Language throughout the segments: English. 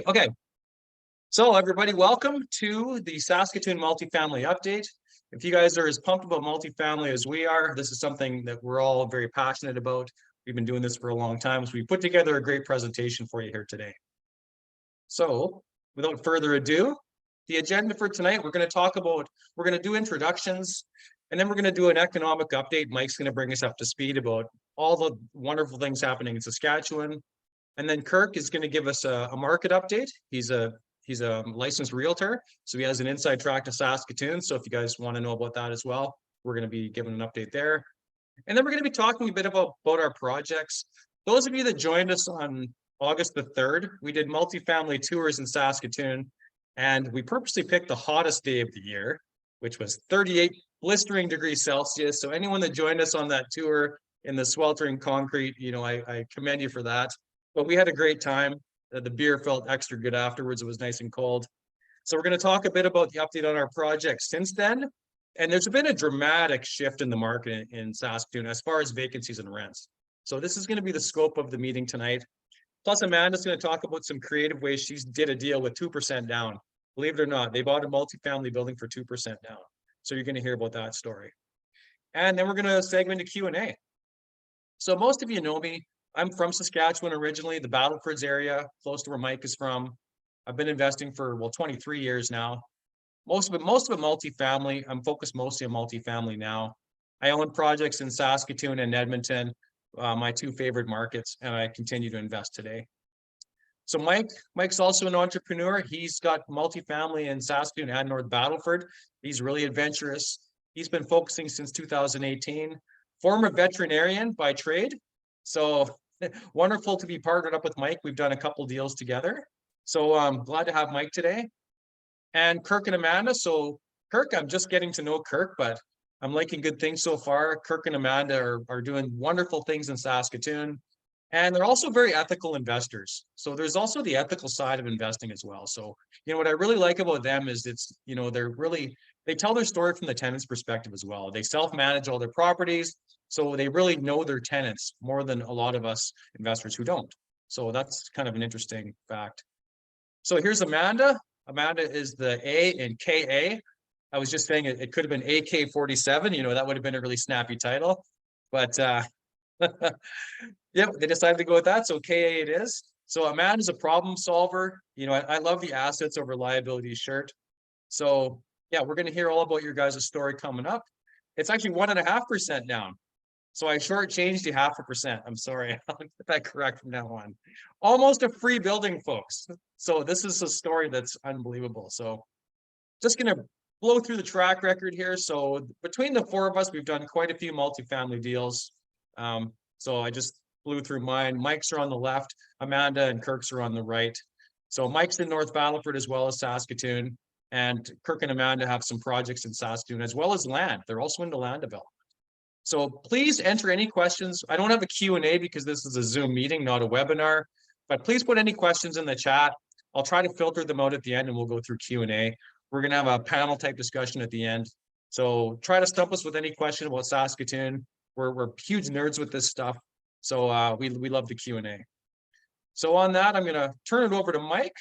Okay, so everybody, welcome to the Saskatoon Multifamily Update. If you guys are as pumped about multifamily as we are, this is something that we're all very passionate about. We've been doing this for a long time, so we put together a great presentation for you here today. So without further ado, the agenda for tonight, we're going to do introductions, and then we're going to do an economic update. Mike's going to bring us up to speed about all the wonderful things happening in Saskatchewan. And then Kirk is going to give us a market update. He's a licensed realtor, so he has an inside track to Saskatoon. So if you guys want to know about that as well, we're going to be giving an update there. And then we're going to be talking a bit about our projects. Those of you that joined us on August the 3rd, we did multifamily tours in Saskatoon, and we purposely picked the hottest day of the year, which was 38 blistering degrees Celsius. So anyone that joined us on that tour in the sweltering concrete, I commend you for that. But we had a great time. The beer felt extra good afterwards. It was nice and cold. So we're going to talk a bit about the update on our projects since then. And there's been a dramatic shift in the market in Saskatoon as far as vacancies and rents. So this is going to be the scope of the meeting tonight. Plus, Amanda's going to talk about some creative ways she did a deal with 2% down. Believe it or not, they bought a multifamily building for 2% down. So you're going to hear about that story. And then we're going to segment to Q&A. So most of you know me. I'm from Saskatchewan originally, the Battlefords area, close to where Mike is from. I've been investing for, 23 years now. Most of it multifamily. I'm focused mostly on multifamily now. I own projects in Saskatoon and Edmonton, my two favorite markets, and I continue to invest today. So Mike's also an entrepreneur. He's got multifamily in Saskatoon and North Battleford. He's really adventurous. He's been focusing since 2018. Former veterinarian by trade. So wonderful to be partnered up with Mike. We've done a couple deals together. So I'm glad to have Mike today. And Kirk and Amanda. So Kirk, I'm just getting to know Kirk, but I'm liking good things so far. Kirk and Amanda are doing wonderful things in Saskatoon. And they're also very ethical investors. So there's also the ethical side of investing as well. So, what I really like about them is they tell their story from the tenant's perspective as well. They self-manage all their properties. So they really know their tenants more than a lot of us investors who don't. So that's kind of an interesting fact. So here's Amanda. Amanda is the A in KA. I was just saying it could have been AK-47. That would have been a really snappy title. But yep, they decided to go with that. So KA it is. So Amanda's a problem solver. I love the assets over liabilities shirt. So yeah, we're going to hear all about your guys' story coming up. It's actually 1.5% down. So I shortchanged you 0.5%. I'm sorry, I'll get that correct from now on. Almost a free building, folks. So this is a story that's unbelievable. So just going to blow through the track record here. So between the four of us, we've done quite a few multifamily deals. So I just blew through mine. Mike's are on the left, Amanda and Kirk's are on the right. So Mike's in North Battleford as well as Saskatoon, and Kirk and Amanda have some projects in Saskatoon as well as land. They're also into land development. So please enter any questions. I don't have a Q&A because this is a Zoom meeting, not a webinar, but please put any questions in the chat. I'll try to filter them out at the end and we'll go through Q&A. We're going to have a panel type discussion at the end. So try to stump us with any question about Saskatoon. We're huge nerds with this stuff. So we love the Q&A. So on that, I'm going to turn it over to Mike,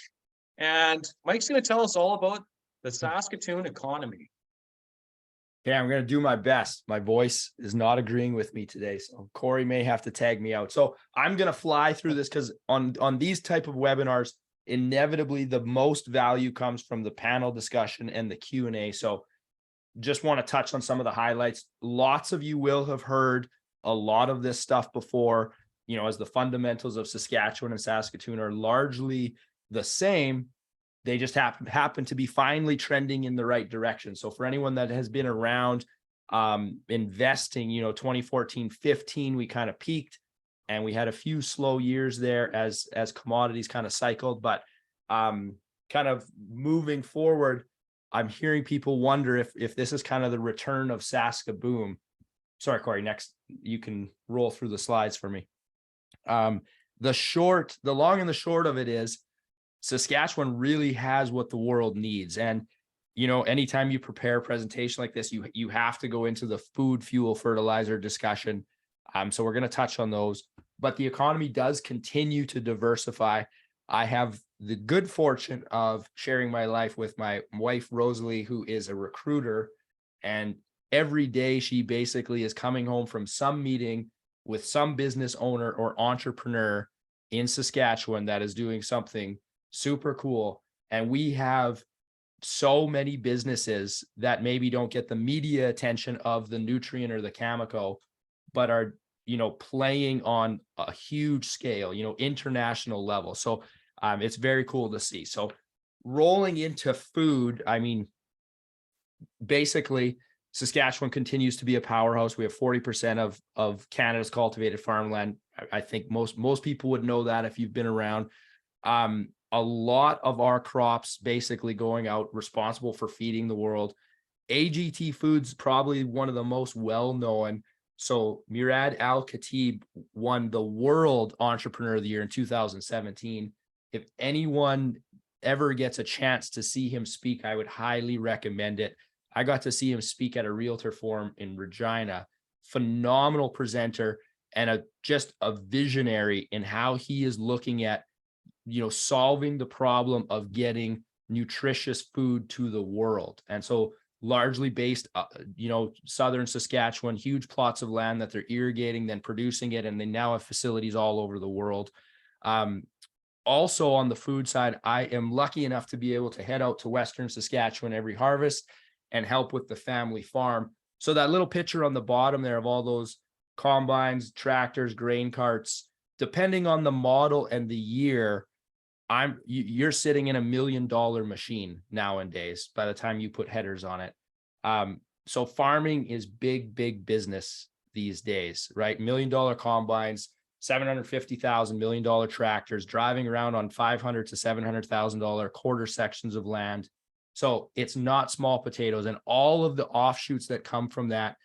and Mike's going to tell us all about the Saskatoon economy. Okay, I'm going to do my best. My voice is not agreeing with me today, so Cory may have to tag me out. So I'm going to fly through this because on these type of webinars, inevitably the most value comes from the panel discussion and the Q&A. So just want to touch on some of the highlights. Lots of you will have heard a lot of this stuff before, as the fundamentals of Saskatchewan and Saskatoon are largely the same. They just happen to be finally trending in the right direction. So for anyone that has been around investing, 2014, 15, we kind of peaked and we had a few slow years there as commodities kind of cycled. But kind of moving forward, I'm hearing people wonder if this is kind of the return of Saskaboom. Sorry, Cory, next you can roll through the slides for me. The long and the short of it is, Saskatchewan really has what the world needs. And, anytime you prepare a presentation like this, you have to go into the food, fuel, fertilizer discussion. So we're going to touch on those, but the economy does continue to diversify. I have the good fortune of sharing my life with my wife, Rosalie, who is a recruiter. And every day she basically is coming home from some meeting with some business owner or entrepreneur in Saskatchewan that is doing something super cool. And we have so many businesses that maybe don't get the media attention of the Nutrient or the Cameco, but are, playing on a huge scale, international level. So it's very cool to see. So rolling into food, I mean, basically Saskatchewan continues to be a powerhouse. We have 40% of Canada's cultivated farmland. I think most people would know that if you've been around. A lot of our crops basically going out responsible for feeding the world. AGT Foods, probably one of the most well-known. So Murad Al-Khatib won the World Entrepreneur of the Year in 2017. If anyone ever gets a chance to see him speak, I would highly recommend it. I got to see him speak at a realtor forum in Regina. Phenomenal presenter and just a visionary in how he is looking at, solving the problem of getting nutritious food to the world. And so largely based, southern Saskatchewan, huge plots of land that they're irrigating, then producing it, and they now have facilities all over the world. Also on the food side, I am lucky enough to be able to head out to Western Saskatchewan every harvest and help with the family farm. So that little picture on the bottom there of all those combines, tractors, grain carts, depending on the model and the year, you're sitting in $1 million machine nowadays by the time you put headers on it. So farming is big business these days, right? $1 million combines, $750,000 $1 million tractors, driving around on $500,000 to $700,000 quarter sections of land. So it's not small potatoes, and all of the offshoots that come from that,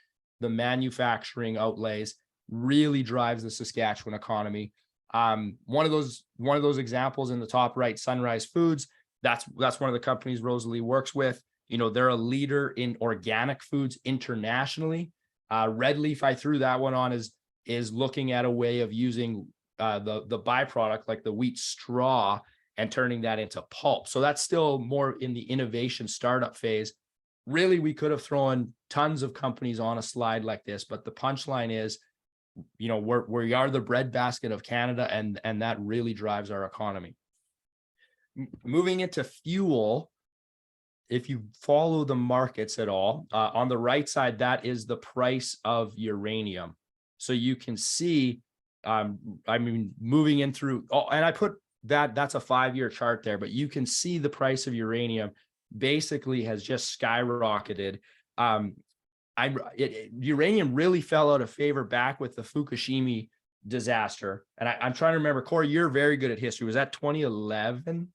the manufacturing outlays, really drives the Saskatchewan economy. One of those examples in the top right, Sunrise Foods, that's one of the companies Rosalie works with. They're a leader in organic foods internationally. Red Leaf, I threw that one on, is looking at a way of using the byproduct like the wheat straw and turning that into pulp. So that's still more in the innovation startup phase. Really, we could have thrown tons of companies on a slide like this, but the punchline is, we are the breadbasket of Canada, and that really drives our economy. Moving into fuel, if you follow the markets at all, on the right side, that is the price of uranium. So you can see, moving in through, and I put that's a 5-year chart there, but you can see the price of uranium basically has just skyrocketed. Uranium really fell out of favor back with the Fukushima disaster. And I'm trying to remember, Cory, you're very good at history. Was that 2011?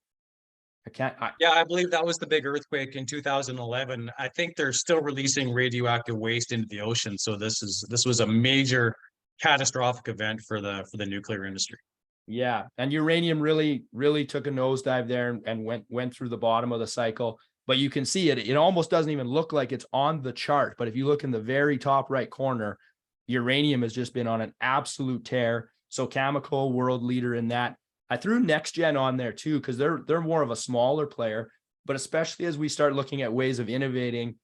Yeah, I believe that was the big earthquake in 2011. I think they're still releasing radioactive waste into the ocean. So this was a major catastrophic event for the nuclear industry. Yeah, and uranium really took a nosedive there and went through the bottom of the cycle. But you can see it almost doesn't even look like it's on the chart. But if you look in the very top right corner, uranium has just been on an absolute tear. So Cameco, world leader in that. I threw NextGen on there too, because they're more of a smaller player, but especially as we start looking at ways of innovating,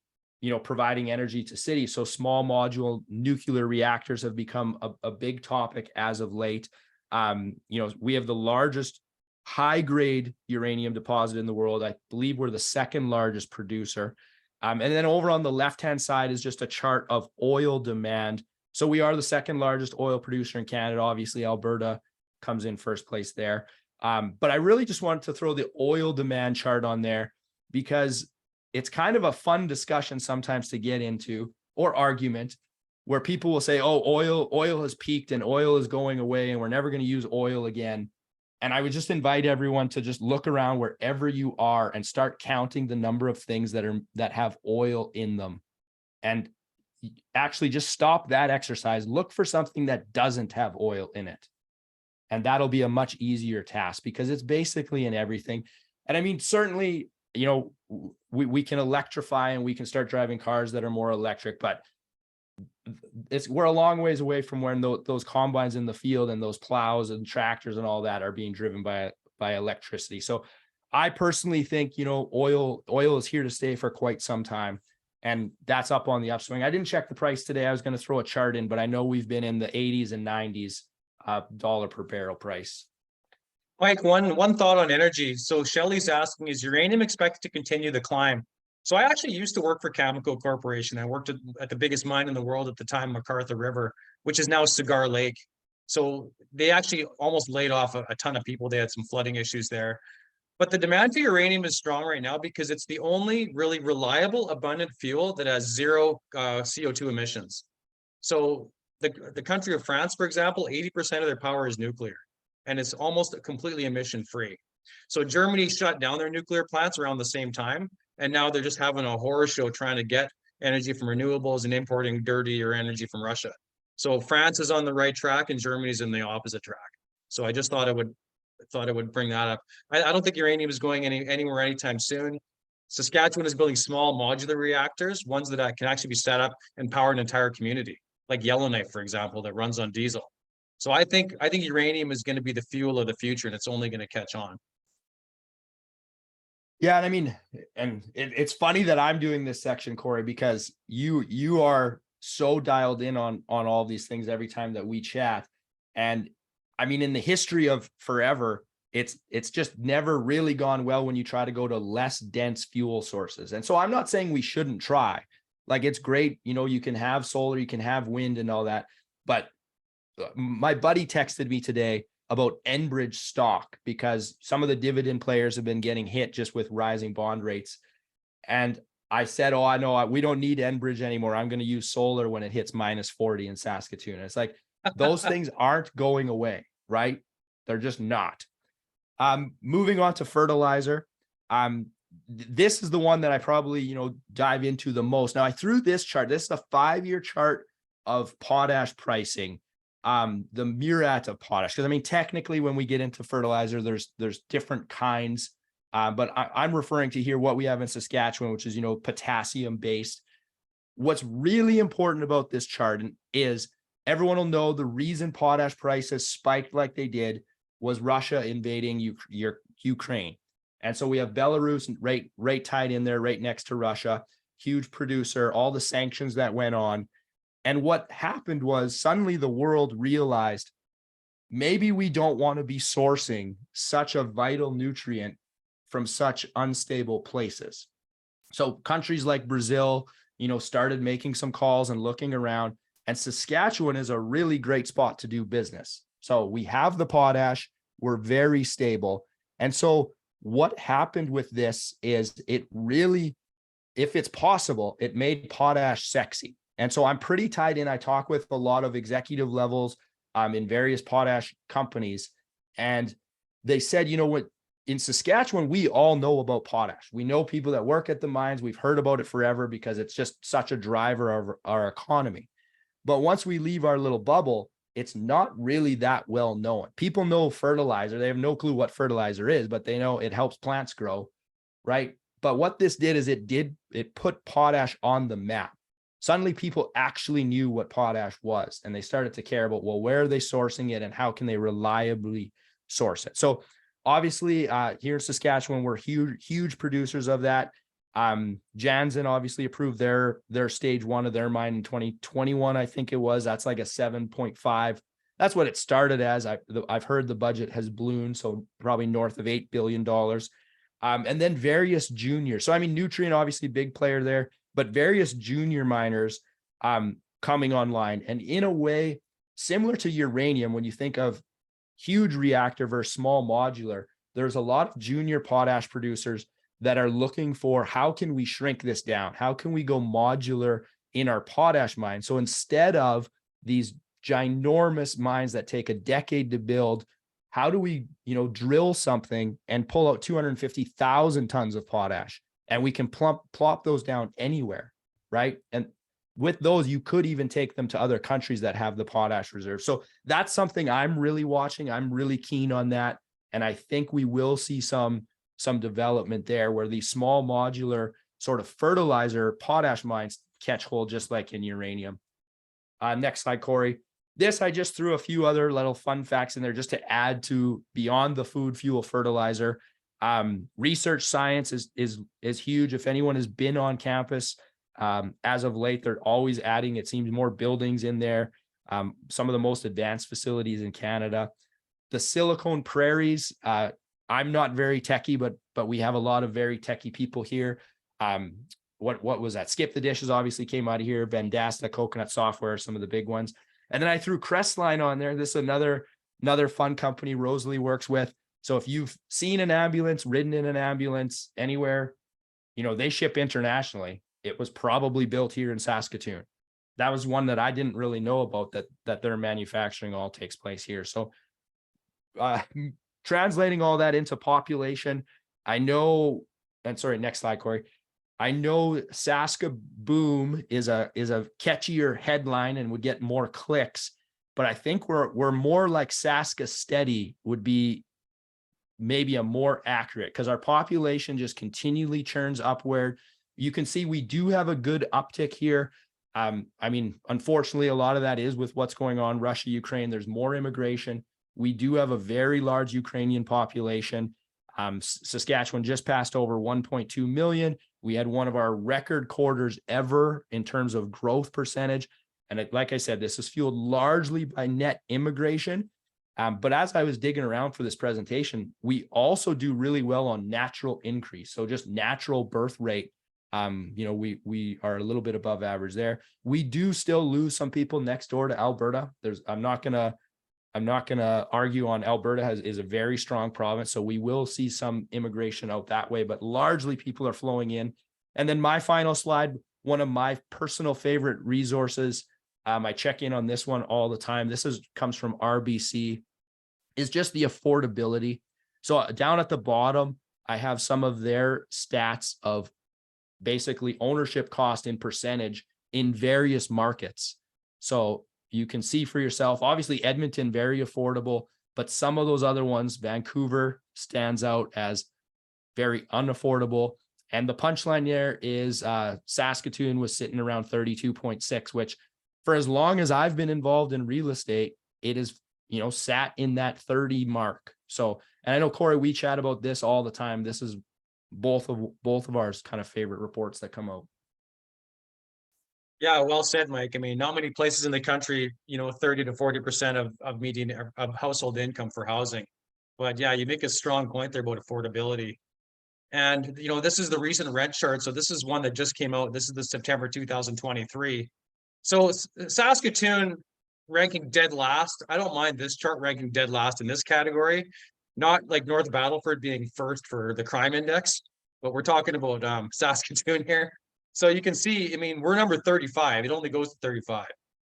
providing energy to cities. So small module nuclear reactors have become a big topic as of late. We have the largest high-grade uranium deposit in the world. I believe we're the second largest producer. And then over on the left-hand side is just a chart of oil demand. So we are the second largest oil producer in Canada. Obviously, Alberta comes in first place there. But I really just wanted to throw the oil demand chart on there because it's kind of a fun discussion sometimes to get into, or argument, where people will say, oh, oil has peaked and oil is going away and we're never going to use oil again. And I would just invite everyone to just look around wherever you are and start counting the number of things that have oil in them. And actually just stop that exercise. Look for something that doesn't have oil in it. And that'll be a much easier task because it's basically in everything. And I mean, certainly, we can electrify and we can start driving cars that are more electric, but we're a long ways away from when those combines in the field and those plows and tractors and all that are being driven by by electricity. So I personally think, oil is here to stay for quite some time. And that's up on the upswing. I didn't check the price today. I was going to throw a chart in, but I know we've been in the 80s and 90s dollar per barrel price. Mike, one thought on energy. So Shelley's asking, is uranium expected to continue the climb? So I actually used to work for Cameco Corporation. I worked at the biggest mine in the world at the time, MacArthur River, which is now Cigar Lake. So they actually almost laid off a ton of people. They had some flooding issues there. But the demand for uranium is strong right now because it's the only really reliable, abundant fuel that has zero CO2 emissions. So the country of France, for example, 80% of their power is nuclear, and it's almost completely emission free. So Germany shut down their nuclear plants around the same time, and now they're just having a horror show trying to get energy from renewables and importing dirtier energy from Russia. So France is on the right track and Germany's in the opposite track. So I just thought I would bring that up. I don't think uranium is going anywhere anytime soon. Saskatchewan is building small modular reactors, ones that can actually be set up and power an entire community, like Yellowknife, for example, that runs on diesel. So I think uranium is going to be the fuel of the future, and it's only going to catch on. Yeah, and I mean, and it's funny that I'm doing this section, Cory, because you are so dialed in on all these things every time that we chat. And I mean, in the history of forever, it's just never really gone well when you try to go to less dense fuel sources. And so I'm not saying we shouldn't try. Like, it's great, you can have solar, you can have wind and all that. But my buddy texted me today about Enbridge stock because some of the dividend players have been getting hit just with rising bond rates. And I said, oh, I know we don't need Enbridge anymore. I'm going to use solar when it hits -40 in Saskatoon. And it's like, those things aren't going away, right? They're just not. Moving on to fertilizer. This is the one that I probably, dive into the most. Now I threw this chart. This is a 5-year chart of potash pricing. The myriad of potash. Because I mean, technically, when we get into fertilizer, there's different kinds. But I'm referring to here what we have in Saskatchewan, which is, potassium based. What's really important about this chart is everyone will know the reason potash prices spiked like they did was Russia invading Ukraine. And so we have Belarus right tied in there, right next to Russia, huge producer, all the sanctions that went on. And what happened was suddenly the world realized maybe we don't want to be sourcing such a vital nutrient from such unstable places. So countries like Brazil, started making some calls and looking around, and Saskatchewan is a really great spot to do business. So we have the potash, we're very stable. And so what happened with this is it really, if it's possible, it made potash sexy. And so I'm pretty tied in. I talk with a lot of executive levels in various potash companies. And they said, what, in Saskatchewan, we all know about potash. We know people that work at the mines. We've heard about it forever because it's just such a driver of our economy. But once we leave our little bubble, it's not really that well known. People know fertilizer. They have no clue what fertilizer is, but they know it helps plants grow, right? But what this did is it put potash on the map. Suddenly people actually knew what potash was, and they started to care about, well, where are they sourcing it and how can they reliably source it? So obviously here in Saskatchewan, we're huge producers of that. Jansen obviously approved their stage 1 of their mine in 2021, I think it was. That's like a 7.5. That's what it started as. I've heard the budget has ballooned, so probably north of $8 billion. And then various juniors. So I mean, Nutrien, obviously big player there, but various junior miners coming online. And in a way, similar to uranium, when you think of huge reactor versus small modular, there's a lot of junior potash producers that are looking for, how can we shrink this down? How can we go modular in our potash mine? So instead of these ginormous mines that take a decade to build, how do we, drill something and pull out 250,000 tons of potash, and we can plop those down anywhere, right? And with those, you could even take them to other countries that have the potash reserve. So that's something I'm really watching. I'm really keen on that. And I think we will see some development there where these small modular sort of fertilizer potash mines catch hold, just like in uranium. Next slide, Cory. This, I just threw a few other little fun facts in there just to add to beyond the food, fuel, fertilizer. Research science is huge. If anyone has been on campus, as of late, they're always adding, it seems, more buildings in there. Some of the most advanced facilities in Canada. The Silicon Prairies, I'm not very techie, but we have a lot of very techie people here. What was that? Skip the Dishes obviously came out of here. Vendasta, Coconut Software, some of the big ones. And then I threw Crestline on there. This is another fun company Rosalie works with. So if you've seen an ambulance, ridden in an ambulance anywhere, they ship internationally. It was probably built here in Saskatoon. That was one that I didn't really know about, that their manufacturing all takes place here. So translating all that into population, I know, and sorry, next slide, Cory. I know Saska Boom is a catchier headline and would get more clicks, but I think we're more like Saska Steady would be maybe a more accurate, because our population just continually churns upward. You can see we do have a good uptick here. I mean, unfortunately, a lot of that is with what's going on, Russia, Ukraine. There's more immigration. We do have a very large Ukrainian population. Saskatchewan just passed over 1.2 million. We had one of our record quarters ever in terms of growth percentage. And like I said, this is fueled largely by net immigration. But as I was digging around for this presentation, we also do really well on natural increase. So just natural birth rate. We are a little bit above average there. We do still lose some people next door to Alberta. I'm not gonna argue on Alberta is a very strong province. So we will see some immigration out that way, but largely people are flowing in. And then my final slide, one of my personal favorite resources. I check in on this one all the time. This comes from RBC, is just the affordability. So down at the bottom, I have some of their stats of basically ownership cost in percentage in various markets. So you can see for yourself, obviously Edmonton, very affordable, but some of those other ones, Vancouver stands out as very unaffordable. And the punchline there is Saskatoon was sitting around 32.6, which for as long as I've been involved in real estate, it is, sat in that 30 mark. So, and I know, Cory, we chat about this all the time. This is both of our kind of favorite reports that come out. Yeah, well said, Mike. I mean, not many places in the country, 30 to 40% of median of household income for housing. But yeah, you make a strong point there about affordability. And, this is the recent rent chart. So this is one that just came out. This is the September 2023. So Saskatoon ranking dead last. I don't mind this chart ranking dead last in this category. Not like North Battleford being first for the crime index, but we're talking about Saskatoon here. So you can see, I mean, we're number 35. It only goes to 35.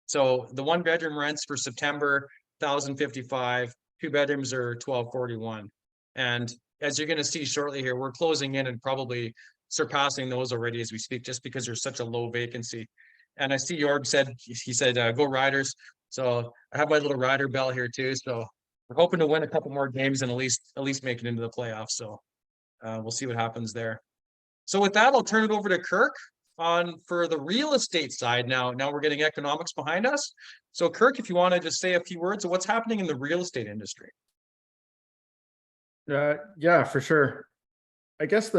So the one bedroom rents for September, 1,055. 2 bedrooms are 1,241. And as you're going to see shortly here, we're closing in and probably surpassing those already as we speak, just because there's such a low vacancy. And I see Jorg said, he said, go Riders. So I have my little Rider bell here too. So we're hoping to win a couple more games and at least make it into the playoffs. So we'll see what happens there. So with that, I'll turn it over to Kirk for the real estate side. Now we're getting economics behind us. So Kirk, if you want to just say a few words of what's happening in the real estate industry. Yeah, for sure. I guess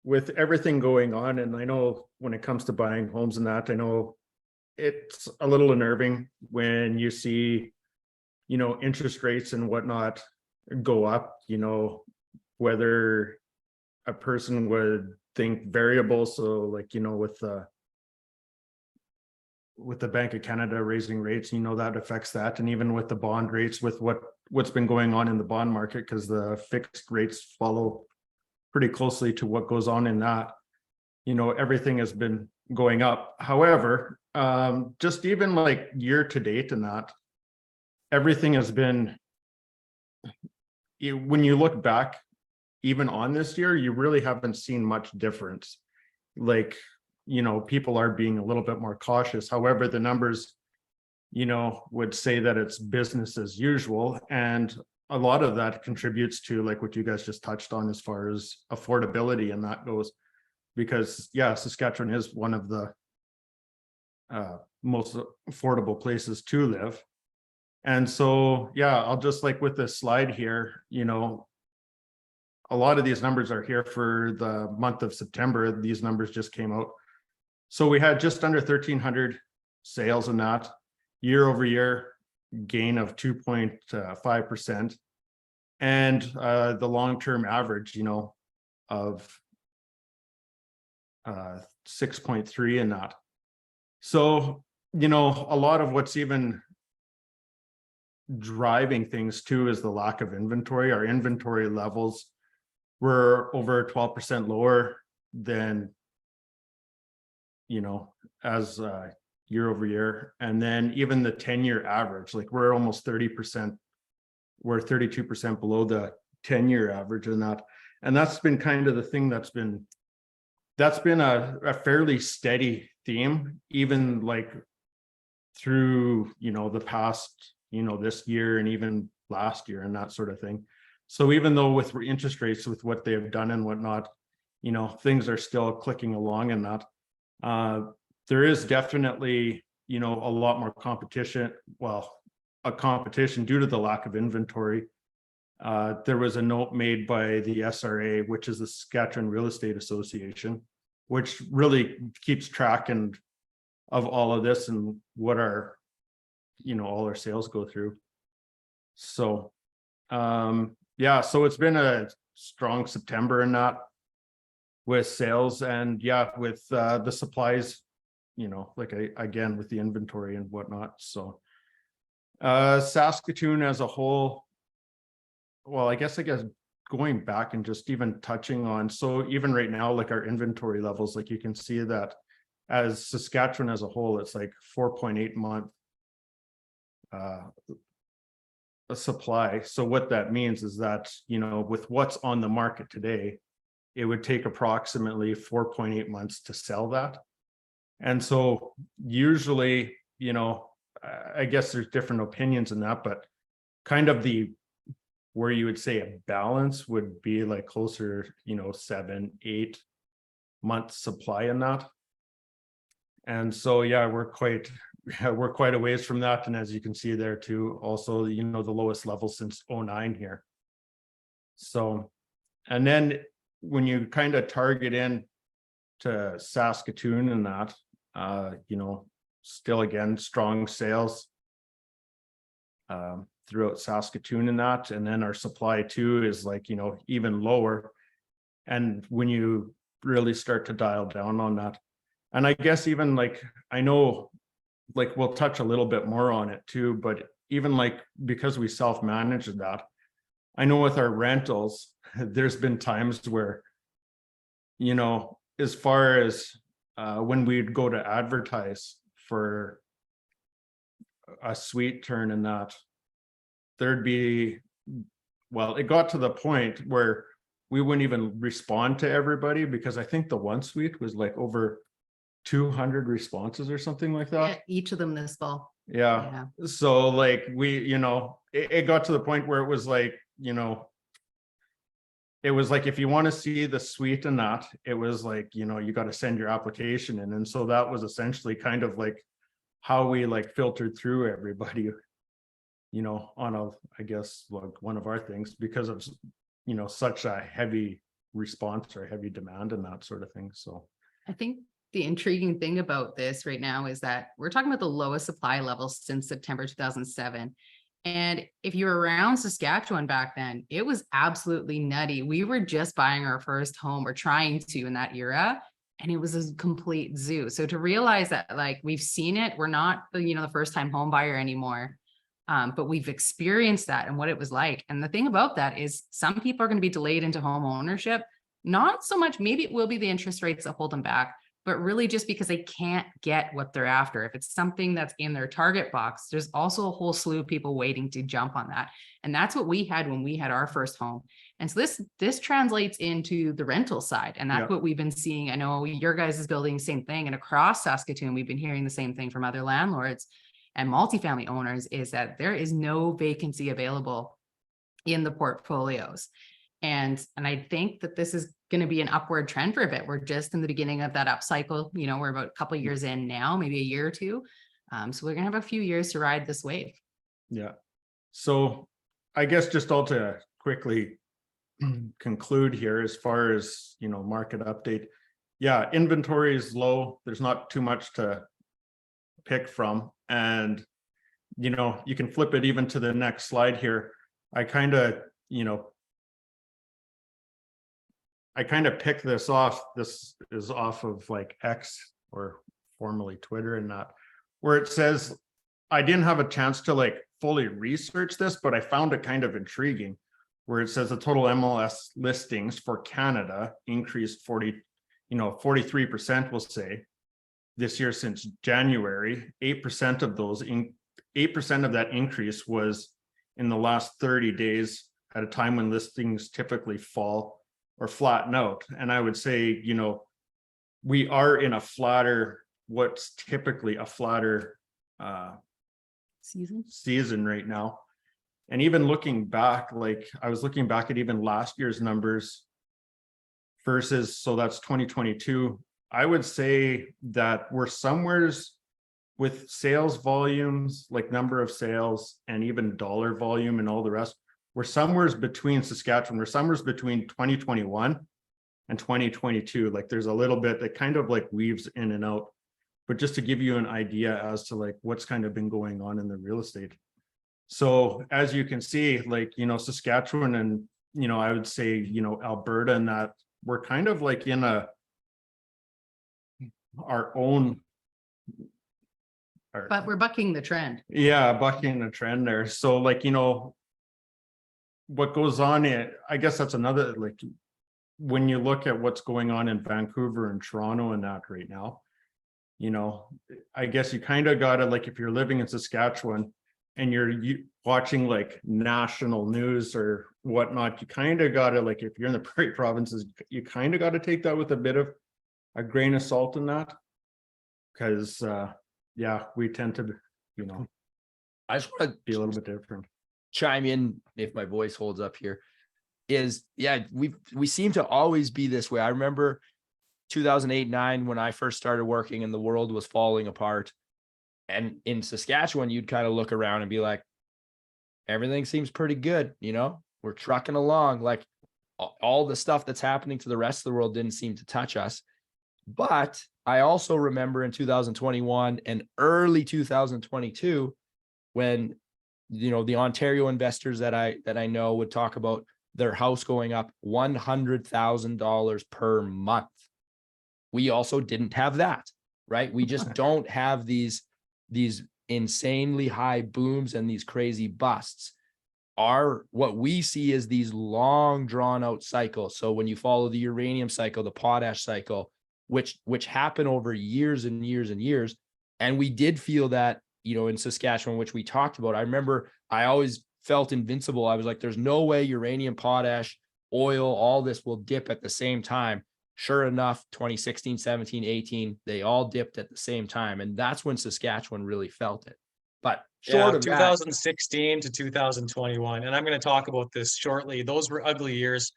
with everything going on, and I know when it comes to buying homes and that, I know it's a little unnerving when you see, interest rates and whatnot go up, whether a person would think variable. So like, with the Bank of Canada raising rates, that affects that. And even with the bond rates, with what's been going on in the bond market, because the fixed rates follow pretty closely to what goes on in that, everything has been going up. However, just even like year to date and that, everything has been, when you look back, even on this year, you really haven't seen much difference. Like, people are being a little bit more cautious. However, the numbers, would say that it's business as usual. And a lot of that contributes to like what you guys just touched on as far as affordability and that goes, because yeah, Saskatchewan is one of the most affordable places to live. And so, yeah, I'll just like with this slide here, you know, a lot of these numbers are here for the month of September. These numbers just came out. So we had just under 1,300 sales in that, year over year gain of 2.5%. And the long-term average, you know, of 6.3 in that. So, you know, a lot of what's even driving things too is the lack of inventory. Our inventory levels were over 12% lower than, you know, as year over year. And then even the 10-year average, like we're almost 30%, we're 32% below the 10-year average in that. And that's been kind of the thing that's been a fairly steady theme, even like through, you know, the past, you know, this year and even last year and that sort of thing. So even though with interest rates, with what they have done and whatnot, you know, things are still clicking along in that. There is definitely, you know, a lot more competition. Well, a competition due to the lack of inventory. There was a note made by the SRA, which is the Saskatchewan Real Estate Association, which really keeps track of all of this and what our, you know, all our sales go through. So, yeah, so it's been a strong September in that with sales and yeah, with the supplies, you know, like again, with the inventory and whatnot. So Saskatoon as a whole, well, I guess going back and just even touching on, so even right now, like our inventory levels, like you can see that as Saskatchewan as a whole, it's like 4.8 month a supply. So what that means is that, you know, with what's on the market today, it would take approximately 4.8 months to sell that. And so usually, you know, I guess there's different opinions in that, but kind of where you would say a balance would be like closer, you know, 7-8 months supply in that. And so, yeah, we're quite a ways from that. And as you can see there too, also, you know, the lowest level since 2009 here. So, and then when you kind of target in to Saskatoon and that, you know, still again, strong sales throughout Saskatoon and that, and then our supply too is like, you know, even lower. And when you really start to dial down on that, and I guess even like, I know, like we'll touch a little bit more on it too, but even like, because we self-manage that, I know with our rentals, there's been times where, you know, as far as when we'd go to advertise for a suite turn and that, there'd be, well, it got to the point where we wouldn't even respond to everybody, because I think the one suite was like over 200 responses or something like that. Yeah, each of them this fall. Yeah. So like we, you know, it got to the point where it was like, you know, it was like, if you want to see the suite and that, it was like, you know, you got to send your application in. And so that was essentially kind of like how we like filtered through everybody, you know, on I guess like one of our things, because of, you know, such a heavy response or heavy demand and that sort of thing. So I think the intriguing thing about this right now is that we're talking about the lowest supply levels since September 2007. And if you were around Saskatchewan back then, it was absolutely nutty. We were just buying our first home, or trying to in that era, and it was a complete zoo. So to realize that, like, we've seen it, we're not, you know, the first time home buyer anymore, but we've experienced that and what it was like. And the thing about that is some people are going to be delayed into home ownership, not so much, maybe it will be the interest rates that hold them back, but really just because they can't get what they're after. If it's something that's in their target box, there's also a whole slew of people waiting to jump on that. And that's what we had when we had our first home. And so this translates into the rental side. And that's what we've been seeing. I know your guys is building the same thing. And across Saskatoon, we've been hearing the same thing from other landlords and multifamily owners, is that there is no vacancy available in the portfolios. And I think that this is going to be an upward trend for a bit. We're just in the beginning of that upcycle. You know, we're about a couple of years in now, maybe a year or two. So we're gonna have a few years to ride this wave. Yeah. So I guess just all to quickly conclude here as far as, market update. Yeah, inventory is low. There's not too much to pick from. And, you can flip it even to the next slide here. I kind of pick this off. This is off of like X, or formerly Twitter, and that, where it says, I didn't have a chance to like fully research this, but I found it kind of intriguing, where it says the total MLS listings for Canada increased 43%, we'll say, this year since January. 8% of those 8% of that increase was in the last 30 days, at a time when listings typically fall or flatten out. And I would say, we are in what's typically a flatter season right now. And even looking back, like I was looking back at even last year's numbers versus, so that's 2022. I would say that we're somewheres with sales volumes, like number of sales and even dollar volume and all the rest, we're somewheres between Saskatchewan, we're somewheres between 2021 and 2022. Like there's a little bit that kind of like weaves in and out. But just to give you an idea as to like what's kind of been going on in the real estate. So as you can see, like, Saskatchewan and, I would say, Alberta, and that we're kind of like in our own. But we're bucking the trend. Yeah, bucking the trend there. So like, what goes on, I guess that's another, like, when you look at what's going on in Vancouver and Toronto and that right now, I guess you kind of got to, like, if you're living in Saskatchewan and you're watching like national news or whatnot, you kind of got to, like, if you're in the Prairie provinces, you kind of got to take that with a bit of a grain of salt in that, because yeah, we tend to, I just want to be a little bit different. chime in if my voice holds up here. We seem to always be this way. I remember 2008-9 when I first started working and the world was falling apart, and in Saskatchewan you'd kind of look around and be like, everything seems pretty good, we're trucking along, like all the stuff that's happening to the rest of the world didn't seem to touch us. But I also remember in 2021 and early 2022 when the Ontario investors that I know would talk about their house going up $100,000 per month. We also didn't have that, right? We just don't have these insanely high booms and these crazy busts. What we see is these long drawn out cycles. So when you follow the uranium cycle, the potash cycle, which happen over years and years and years, and we did feel that, in Saskatchewan, which we talked about. I remember I always felt invincible. I was like, there's no way uranium, potash, oil, all this will dip at the same time. Sure enough, 2016, 17, 18, they all dipped at the same time. And that's when Saskatchewan really felt it. But short of 2016 to 2021, and I'm going to talk about this shortly. Those were ugly years.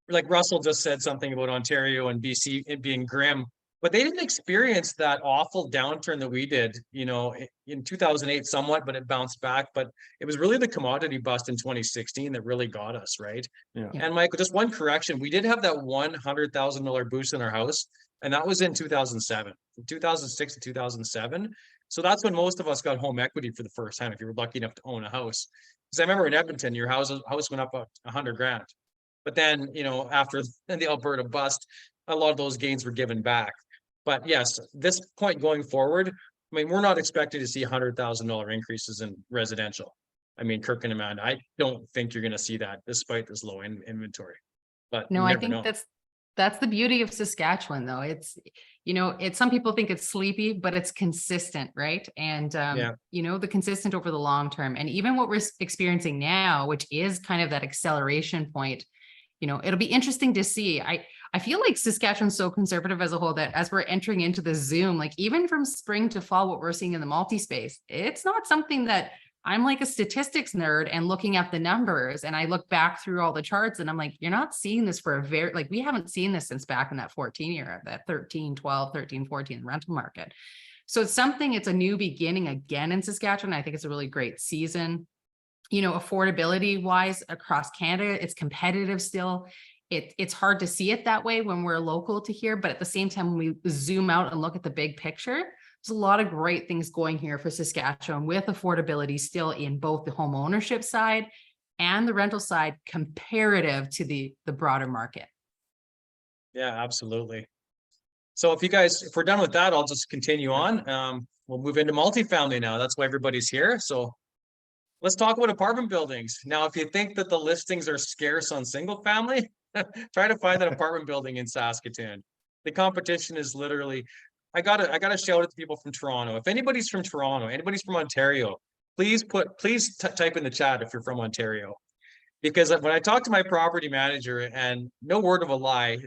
Like Russell just said something about Ontario and BC it being grim, but they didn't experience that awful downturn that we did, in 2008 somewhat, but it bounced back. But it was really the commodity bust in 2016 that really got us, right? Yeah. And Michael, just one correction. We did have that $100,000 boost in our house, and that was in 2007, from 2006 to 2007. So that's when most of us got home equity for the first time, if you were lucky enough to own a house. Because I remember in Edmonton, your house went up $100,000. But then, after the Alberta bust, a lot of those gains were given back. But yes, this point going forward, we're not expecting to see $100,000 increases in residential. Kirk and Amanda, I don't think you're going to see that despite this low inventory. But no, I think that's the beauty of Saskatchewan, though. It's, some people think it's sleepy, but it's consistent, right? And, the consistent over the long term. And even what we're experiencing now, which is kind of that acceleration point, it'll be interesting to see. I feel like Saskatchewan's so conservative as a whole that as we're entering into the Zoom, like even from spring to fall, what we're seeing in the multi-space, it's not something that I'm like a statistics nerd and looking at the numbers. And I look back through all the charts and I'm like, you're not seeing this for we haven't seen this since back in that 14 era, that 13, 12, 13, 14 rental market. So it's something, it's a new beginning again in Saskatchewan. I think it's a really great season. You know, affordability wise across Canada, it's competitive still. It's hard to see it that way when we're local to here, but at the same time, when we zoom out and look at the big picture, there's a lot of great things going here for Saskatchewan with affordability still in both the home ownership side and the rental side comparative to the broader market. Yeah, absolutely. So if we're done with that, I'll just continue on. We'll move into multifamily now. That's why everybody's here. So let's talk about apartment buildings. Now, if you think that the listings are scarce on single family, try to find an apartment building in Saskatoon. The competition is literally, I gotta shout at the people from Toronto. If anybody's from Toronto, anybody's from Ontario, please type in the chat if you're from Ontario. Because when I talked to my property manager, and no word of a lie,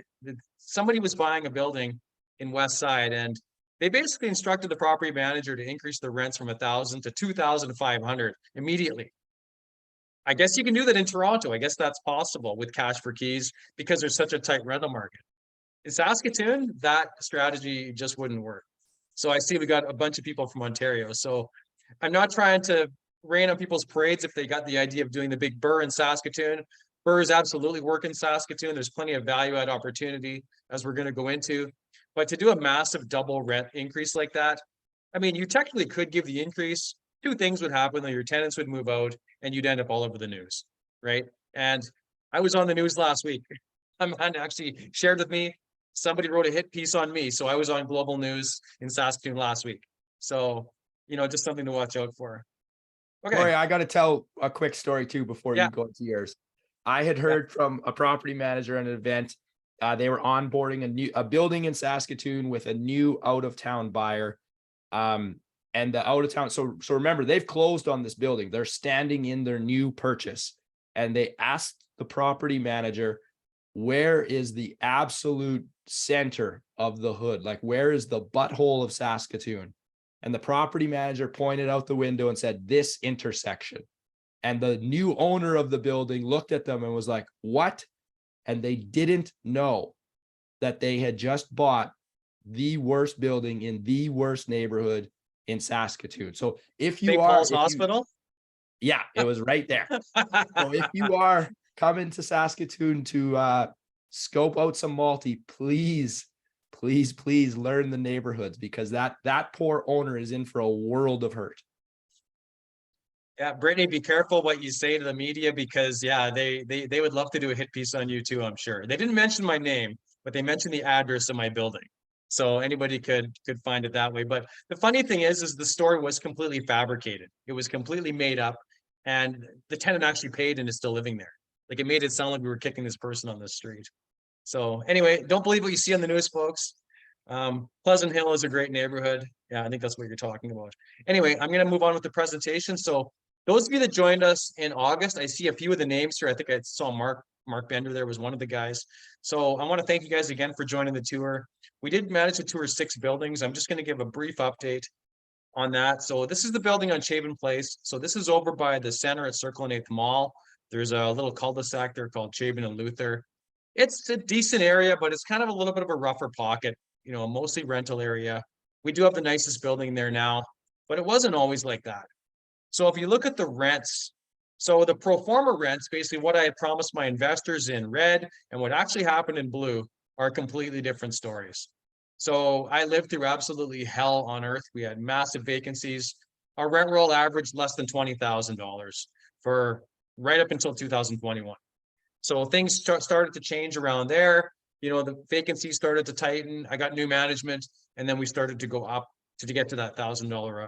somebody was buying a building in West Side, and they basically instructed the property manager to increase the rents from 1,000 to 2,500 immediately. I guess you can do that in Toronto. I guess that's possible with cash for keys because there's such a tight rental market. In Saskatoon, that strategy just wouldn't work. So I see we got a bunch of people from Ontario. So I'm not trying to rain on people's parades if they got the idea of doing the big BRRRR in Saskatoon. BRRRRs absolutely work in Saskatoon. There's plenty of value add opportunity, as we're going to go into. But to do a massive double rent increase like that, I mean, you technically could give the increase. Two things would happen, though. Your tenants would move out and you'd end up all over the news, right? And I was on the news last week. A man actually shared with me, somebody wrote a hit piece on me. So I was on Global News in Saskatoon last week. So, you know, just something to watch out for. Okay. Cory, I got to tell a quick story too before Yeah. you go into yours. I had heard from a property manager at an event. They were onboarding a building in Saskatoon with a new out of town buyer. And the out of town. So remember, they've closed on this building. They're standing in their new purchase, and they asked the property manager, where is the absolute center of the hood? Like, where is the butthole of Saskatoon? And the property manager pointed out the window and said, this intersection. And the new owner of the building looked at them and was like, what? And they didn't know that they had just bought the worst building in the worst neighborhood in Saskatoon. So if you St. are Paul's Hospital. Yeah, it was right there. So if you are coming to Saskatoon to scope out some multi, please learn the neighborhoods, because that poor owner is in for a world of hurt. Yeah, Brittany, be careful what you say to the media, because yeah, they would love to do a hit piece on you too, I'm sure. They didn't mention my name, but they mentioned the address of my building. So anybody could find it that way. But the funny thing is the story was completely fabricated. It was completely made up, and the tenant actually paid and is still living there. Like, it made it sound like we were kicking this person on the street. So anyway, don't believe what you see on the news, folks. Pleasant Hill is a great neighborhood. Yeah, I think that's what you're talking about. Anyway, I'm going to move on with the presentation. So those of you that joined us in August, I see a few of the names here. I think I saw Mark Bender there was one of the guys. So I want to thank you guys again for joining the tour. We did manage to tour 6 buildings. I'm just going to give a brief update on that. So this is the building on Shaven Place. So this is over by the center at Circle and 8th Mall. There's a little cul-de-sac there called Shaven and Luther. It's a decent area, but it's kind of a little bit of a rougher pocket, you know, mostly rental area. We do have the nicest building there now, but it wasn't always like that. So if you look at the rents, so the pro forma rents, basically what I had promised my investors in red and what actually happened in blue, are completely different stories. So I lived through absolutely hell on earth. We had massive vacancies. Our rent roll averaged less than $20,000 for right up until 2021. So things started to change around there. You know, the vacancies started to tighten. I got new management, and then we started to go up to get to that $1,000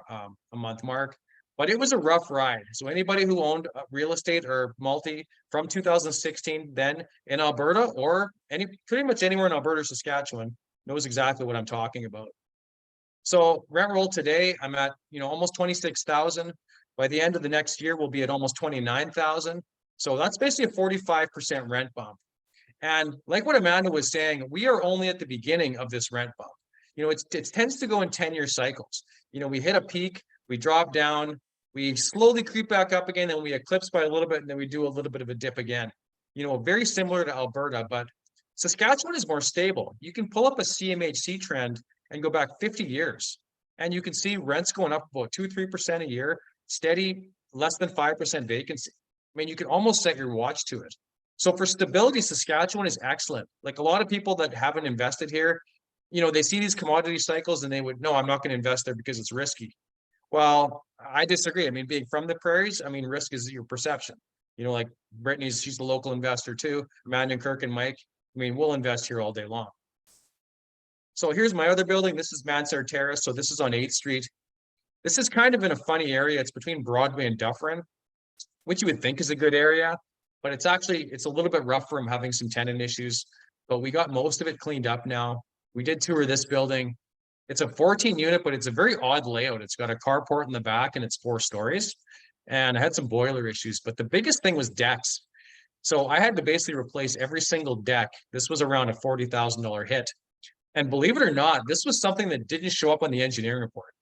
a month mark. But it was a rough ride. So anybody who owned real estate or multi from 2016 then in Alberta, or pretty much anywhere in Alberta or Saskatchewan, knows exactly what I'm talking about. So rent roll today, I'm at, you know, almost 26,000. By the end of the next year, we'll be at almost 29,000. So that's basically a 45% rent bump. And like what Amanda was saying, we are only at the beginning of this rent bump. You know, it tends to go in 10-year cycles. You know, we hit a peak, we drop down, we slowly creep back up again, and we eclipse by a little bit, and then we do a little bit of a dip again. You know, very similar to Alberta, but Saskatchewan is more stable. You can pull up a CMHC trend and go back 50 years. And you can see rents going up about 2-3% a year, steady, less than 5% vacancy. I mean, you can almost set your watch to it. So for stability, Saskatchewan is excellent. Like a lot of people that haven't invested here, they see these commodity cycles and they would, no, I'm not going to invest there because it's risky. Well, I disagree. I mean, being from the prairies, I mean, risk is your perception. Like Brittany's, she's a local investor too. Amanda and Kirk and Mike, I mean, we'll invest here all day long. So here's my other building. This is Mansard Terrace. So this is on 8th Street. This is kind of in a funny area. It's between Broadway and Dufferin, which you would think is a good area, but it's a little bit rough from having some tenant issues, but we got most of it cleaned up now. We did tour this building. It's a 14 unit, but it's a very odd layout. It's got a carport in the back and it's 4 stories. And I had some boiler issues, but the biggest thing was decks. So I had to basically replace every single deck. This was around a $40,000 hit. And believe it or not, this was something that didn't show up on the engineering report.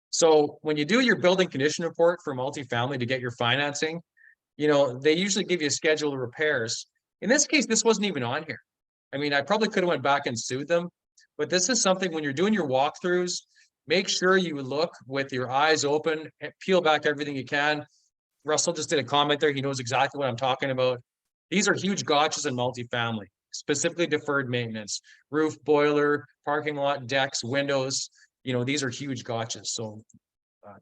So when you do your building condition report for multifamily to get your financing, they usually give you a schedule of repairs. In this case, this wasn't even on here. I mean, I probably could have went back and sued them, but this is something when you're doing your walkthroughs, make sure you look with your eyes open, peel back everything you can. Russell just did a comment there. He knows exactly what I'm talking about. These are huge gotchas in multifamily, specifically deferred maintenance, roof, boiler, parking lot, decks, windows. These are huge gotchas. So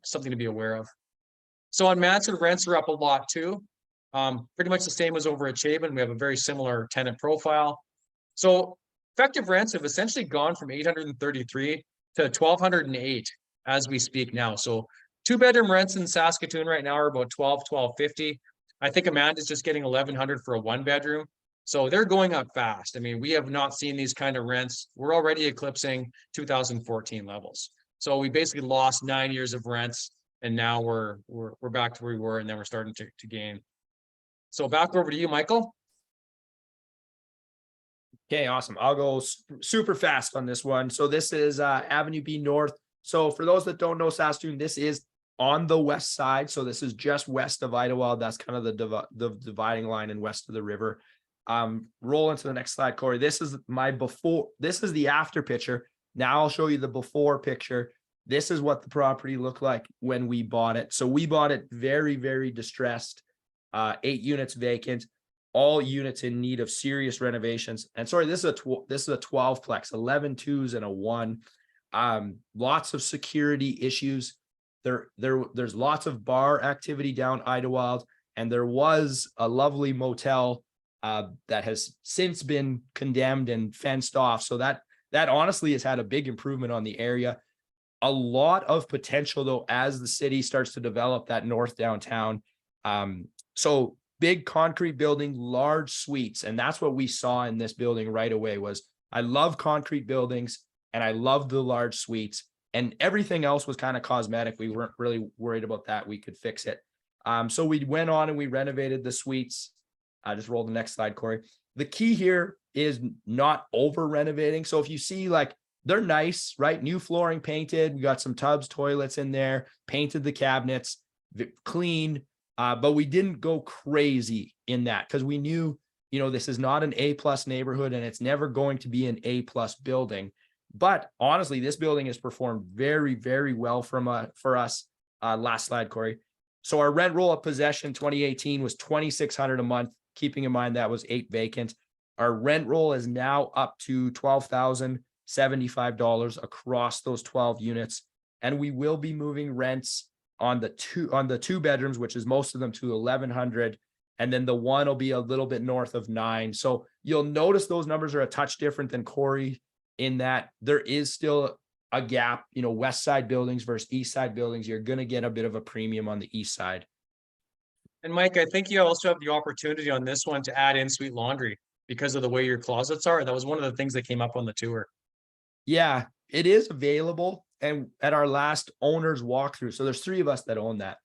something to be aware of. So on Mansard, rents are up a lot too. Pretty much the same as over at Chabon. We have a very similar tenant profile. So effective rents have essentially gone from 833 to 1,208 as we speak now. So 2-bedroom rents in Saskatoon right now are about $1,250. I think Amanda's just getting 1,100 for a 1-bedroom. So they're going up fast. I mean, we have not seen these kind of rents. We're already eclipsing 2014 levels. So we basically lost 9 years of rents, and now we're back to where we were, and then we're starting to gain. So back over to you, Michael. Okay, awesome. I'll go super fast on this one. So this is Avenue B North. So for those that don't know Saskatoon, this is on the west side. So this is just west of Idlewild. That's kind of the dividing line and west of the river. Roll into the next slide, Cory. This is my before. This is the after picture. Now I'll show you the before picture. This is what the property looked like when we bought it. So we bought it very, very distressed. 8 units vacant, all units in need of serious renovations. And sorry, this is a 12-plex, 11 twos and a 1. Lots of security issues. There's lots of bar activity down Idlewild, and there was a lovely motel that has since been condemned and fenced off. So that honestly has had a big improvement on the area. A lot of potential though as the city starts to develop that north downtown. So big concrete building, large suites, and that's what we saw in this building right away. Was I love concrete buildings and I love the large suites, and everything else was kind of cosmetic. We weren't really worried about that. We could fix it. So we went on and we renovated the suites. I just roll the next slide, Cory. The key here is not over renovating. So if you see, like, they're nice, right? New flooring painted. We got some tubs, toilets in there, painted the cabinets, clean. But we didn't go crazy in that because we knew, this is not an A+ neighborhood and it's never going to be an A+ building. But honestly, this building has performed very, very well for us. Last slide, Cory. So our rent roll of possession 2018 was $2,600 a month. Keeping in mind that was 8 vacant. Our rent roll is now up to $12,075 across those 12 units. And we will be moving rents on the two bedrooms, which is most of them, to 1,100. And then the 1 will be a little bit north of 9. So you'll notice those numbers are a touch different than Cory in that there is still a gap, west side buildings versus east side buildings. You're going to get a bit of a premium on the east side. And Mike, I think you also have the opportunity on this one to add in-suite laundry because of the way your closets are. That was one of the things that came up on the tour. Yeah, it is available. And at our last owner's walkthrough, so there's 3 of us that own that.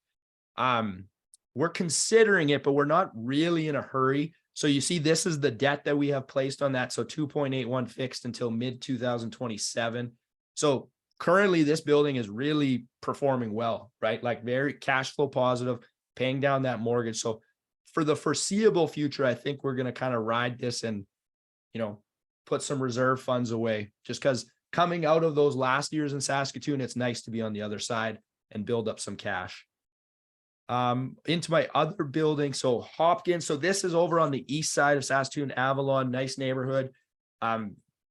We're considering it, but we're not really in a hurry. So you see, this is the debt that we have placed on that. So 2.81 fixed until mid 2027. So currently this building is really performing well, right? Like very cash flow positive, paying down that mortgage. So for the foreseeable future, I think we're going to kind of ride this and, put some reserve funds away, just because coming out of those last years in Saskatoon, it's nice to be on the other side and build up some cash. Into my other building. So Hopkins. So this is over on the east side of Saskatoon, Avalon, nice neighborhood.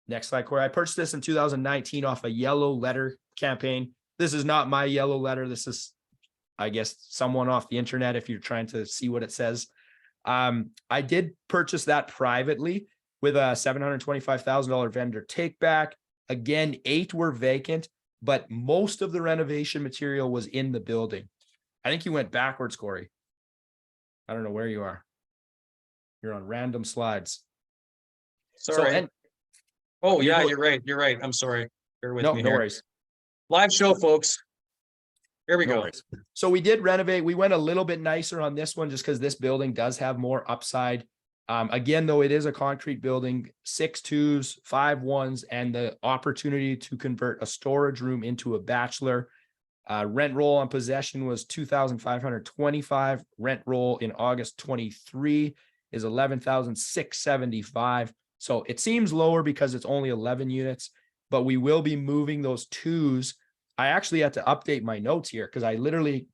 Next slide, Cory. I purchased this in 2019 off a yellow letter campaign. This is not my yellow letter. This is, I guess, someone off the internet if you're trying to see what it says. I did purchase that privately with a $725,000 vendor take back. Again, 8 were vacant, but most of the renovation material was in the building. I think you went backwards, Cory. I don't know where you are. You're on random slides. Sorry. Oh, You yeah, go- you're right. You're right. I'm sorry. Bear with No me here. worries. Live show, folks. Here we No go. worries. So we did renovate. We went a little bit nicer on this one just because this building does have more upside. Again, though, it is a concrete building, 6 2s, 5 1s, and the opportunity to convert a storage room into a bachelor. Rent roll on possession was $2,525. Rent roll in August 23 is $11,675. So it seems lower because it's only 11 units, but we will be moving those 2s. I actually had to update my notes here because I literally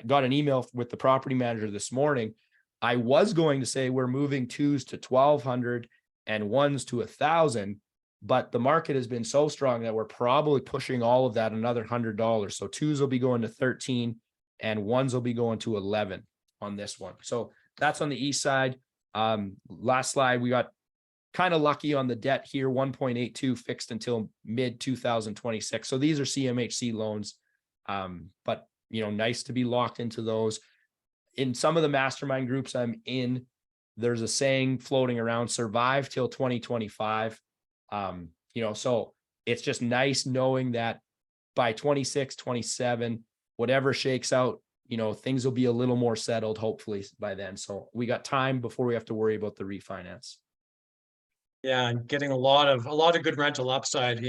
got an email with the property manager this morning. I was going to say we're moving 2s to 1,200 and 1s to 1,000, but the market has been so strong that we're probably pushing all of that another $100. So 2s will be going to 13 and 1s will be going to 11 on this one. So that's on the east side. Last slide, we got kind of lucky on the debt here, 1.82 fixed until mid 2026. So these are CMHC loans, but nice to be locked into those. In some of the mastermind groups I'm in, there's a saying floating around, survive till 2025. So it's just nice knowing that by 26, 27, whatever shakes out, things will be a little more settled, hopefully by then. So we got time before we have to worry about the refinance. Yeah, and getting a lot of good rental upside,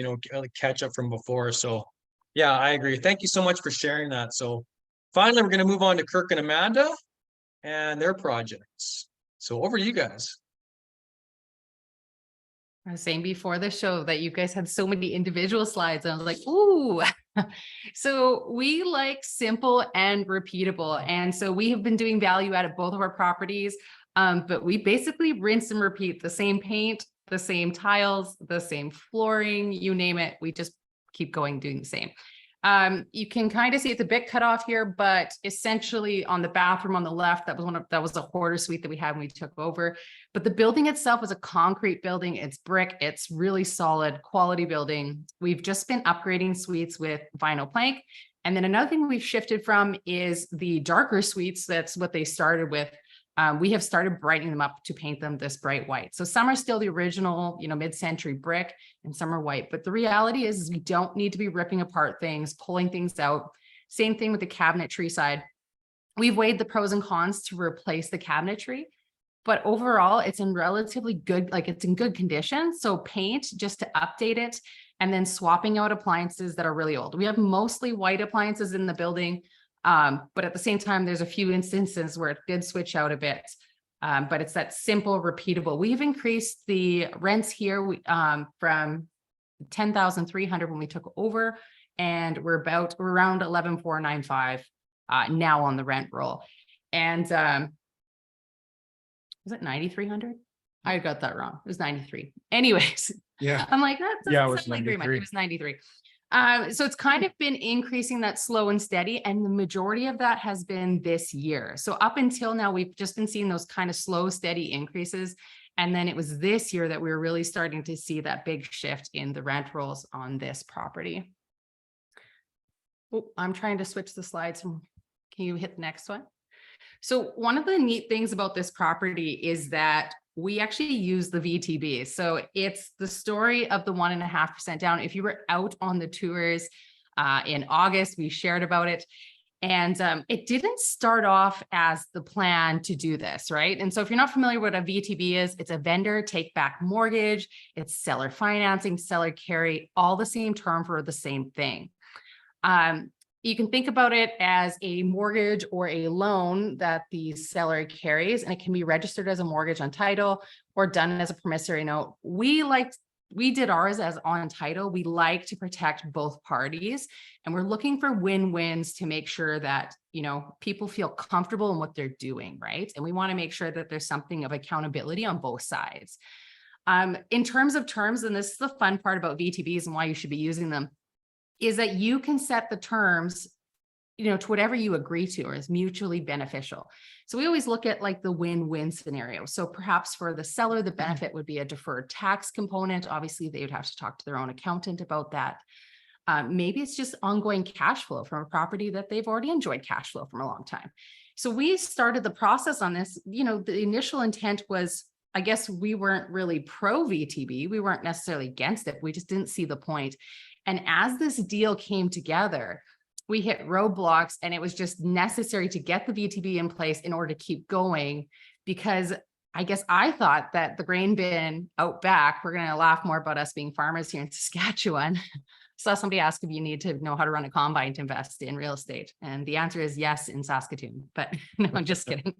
catch up from before. So yeah, I agree. Thank you so much for sharing that. So finally, we're going to move on to Kirk and Amanda and their projects. So over to you guys. I was saying before the show that you guys had so many individual slides. And I was like, ooh. So we like simple and repeatable. And so we have been doing value add at both of our properties. But we basically rinse and repeat the same paint, the same tiles, the same flooring, you name it. We just keep going doing the same. You can kind of see it's a bit cut off here, but essentially on the bathroom on the left, that was a hoarder suite that we had when we took over. But the building itself was a concrete building. It's brick. It's really solid quality building. We've just been upgrading suites with vinyl plank. And then another thing we've shifted from is the darker suites. That's what they started with. We have started brightening them up to paint them this bright white. So some are still the original, mid-century brick and some are white. But the reality is we don't need to be ripping apart things, pulling things out. Same thing with the cabinetry side. We've weighed the pros and cons to replace the cabinetry, but overall it's in relatively good, it's in good condition. So paint just to update it and then swapping out appliances that are really old. We have mostly white appliances in the building. But at the same time, there's a few instances where it did switch out a bit, but it's that simple, repeatable. We've increased the rents here from $10,300 when we took over, and we're around $11,495 now on the rent roll. And was it $9,300? I got that wrong. It was 93. Anyways, Yeah. I'm like, that Yeah, it was doesn't sound like very much. 93. It was 93. So it's kind of been increasing that slow and steady, and the majority of that has been this year. So up until now, we've just been seeing those kind of slow, steady increases. And then it was this year that we were really starting to see that big shift in the rent rolls on this property. Oh, I'm trying to switch the slides. Can you hit the next one? So one of the neat things about this property is that we actually use the VTB. So it's the story of the 1.5% down. If you were out on the tours in August, we shared about it. And it didn't start off as the plan to do this, right? And so if you're not familiar with what a VTB is, it's a vendor take back mortgage, it's seller financing, seller carry, all the same term for the same thing. You can think about it as a mortgage or a loan that the seller carries, and it can be registered as a mortgage on title or done as a promissory note. We like we did ours as on title. We like to protect both parties, and we're looking for win-wins to make sure that, you know, people feel comfortable in what they're doing, right? And we want to make sure that there's something of accountability on both sides. In terms of terms, and this is the fun part about VTBs and why you should be using them, is that you can set the terms, you know, to whatever you agree to or is mutually beneficial. So we always look at like the win-win scenario. So perhaps for the seller, the benefit would be a deferred tax component. Obviously, they would have to talk to their own accountant about that. Maybe it's just ongoing cash flow from a property that they've already enjoyed cash flow from a long time. So we started the process on this. You know, the initial intent was, I guess we weren't really pro VTB. We weren't necessarily against it. We just didn't see the point. And as this deal came together, we hit roadblocks, and it was just necessary to get the VTB in place in order to keep going, because I guess I thought that the grain bin out back, we're going to laugh more about us being farmers here in Saskatchewan. Saw somebody ask if you need to know how to run a combine to invest in real estate. And the answer is yes in Saskatoon, but no, I'm just kidding.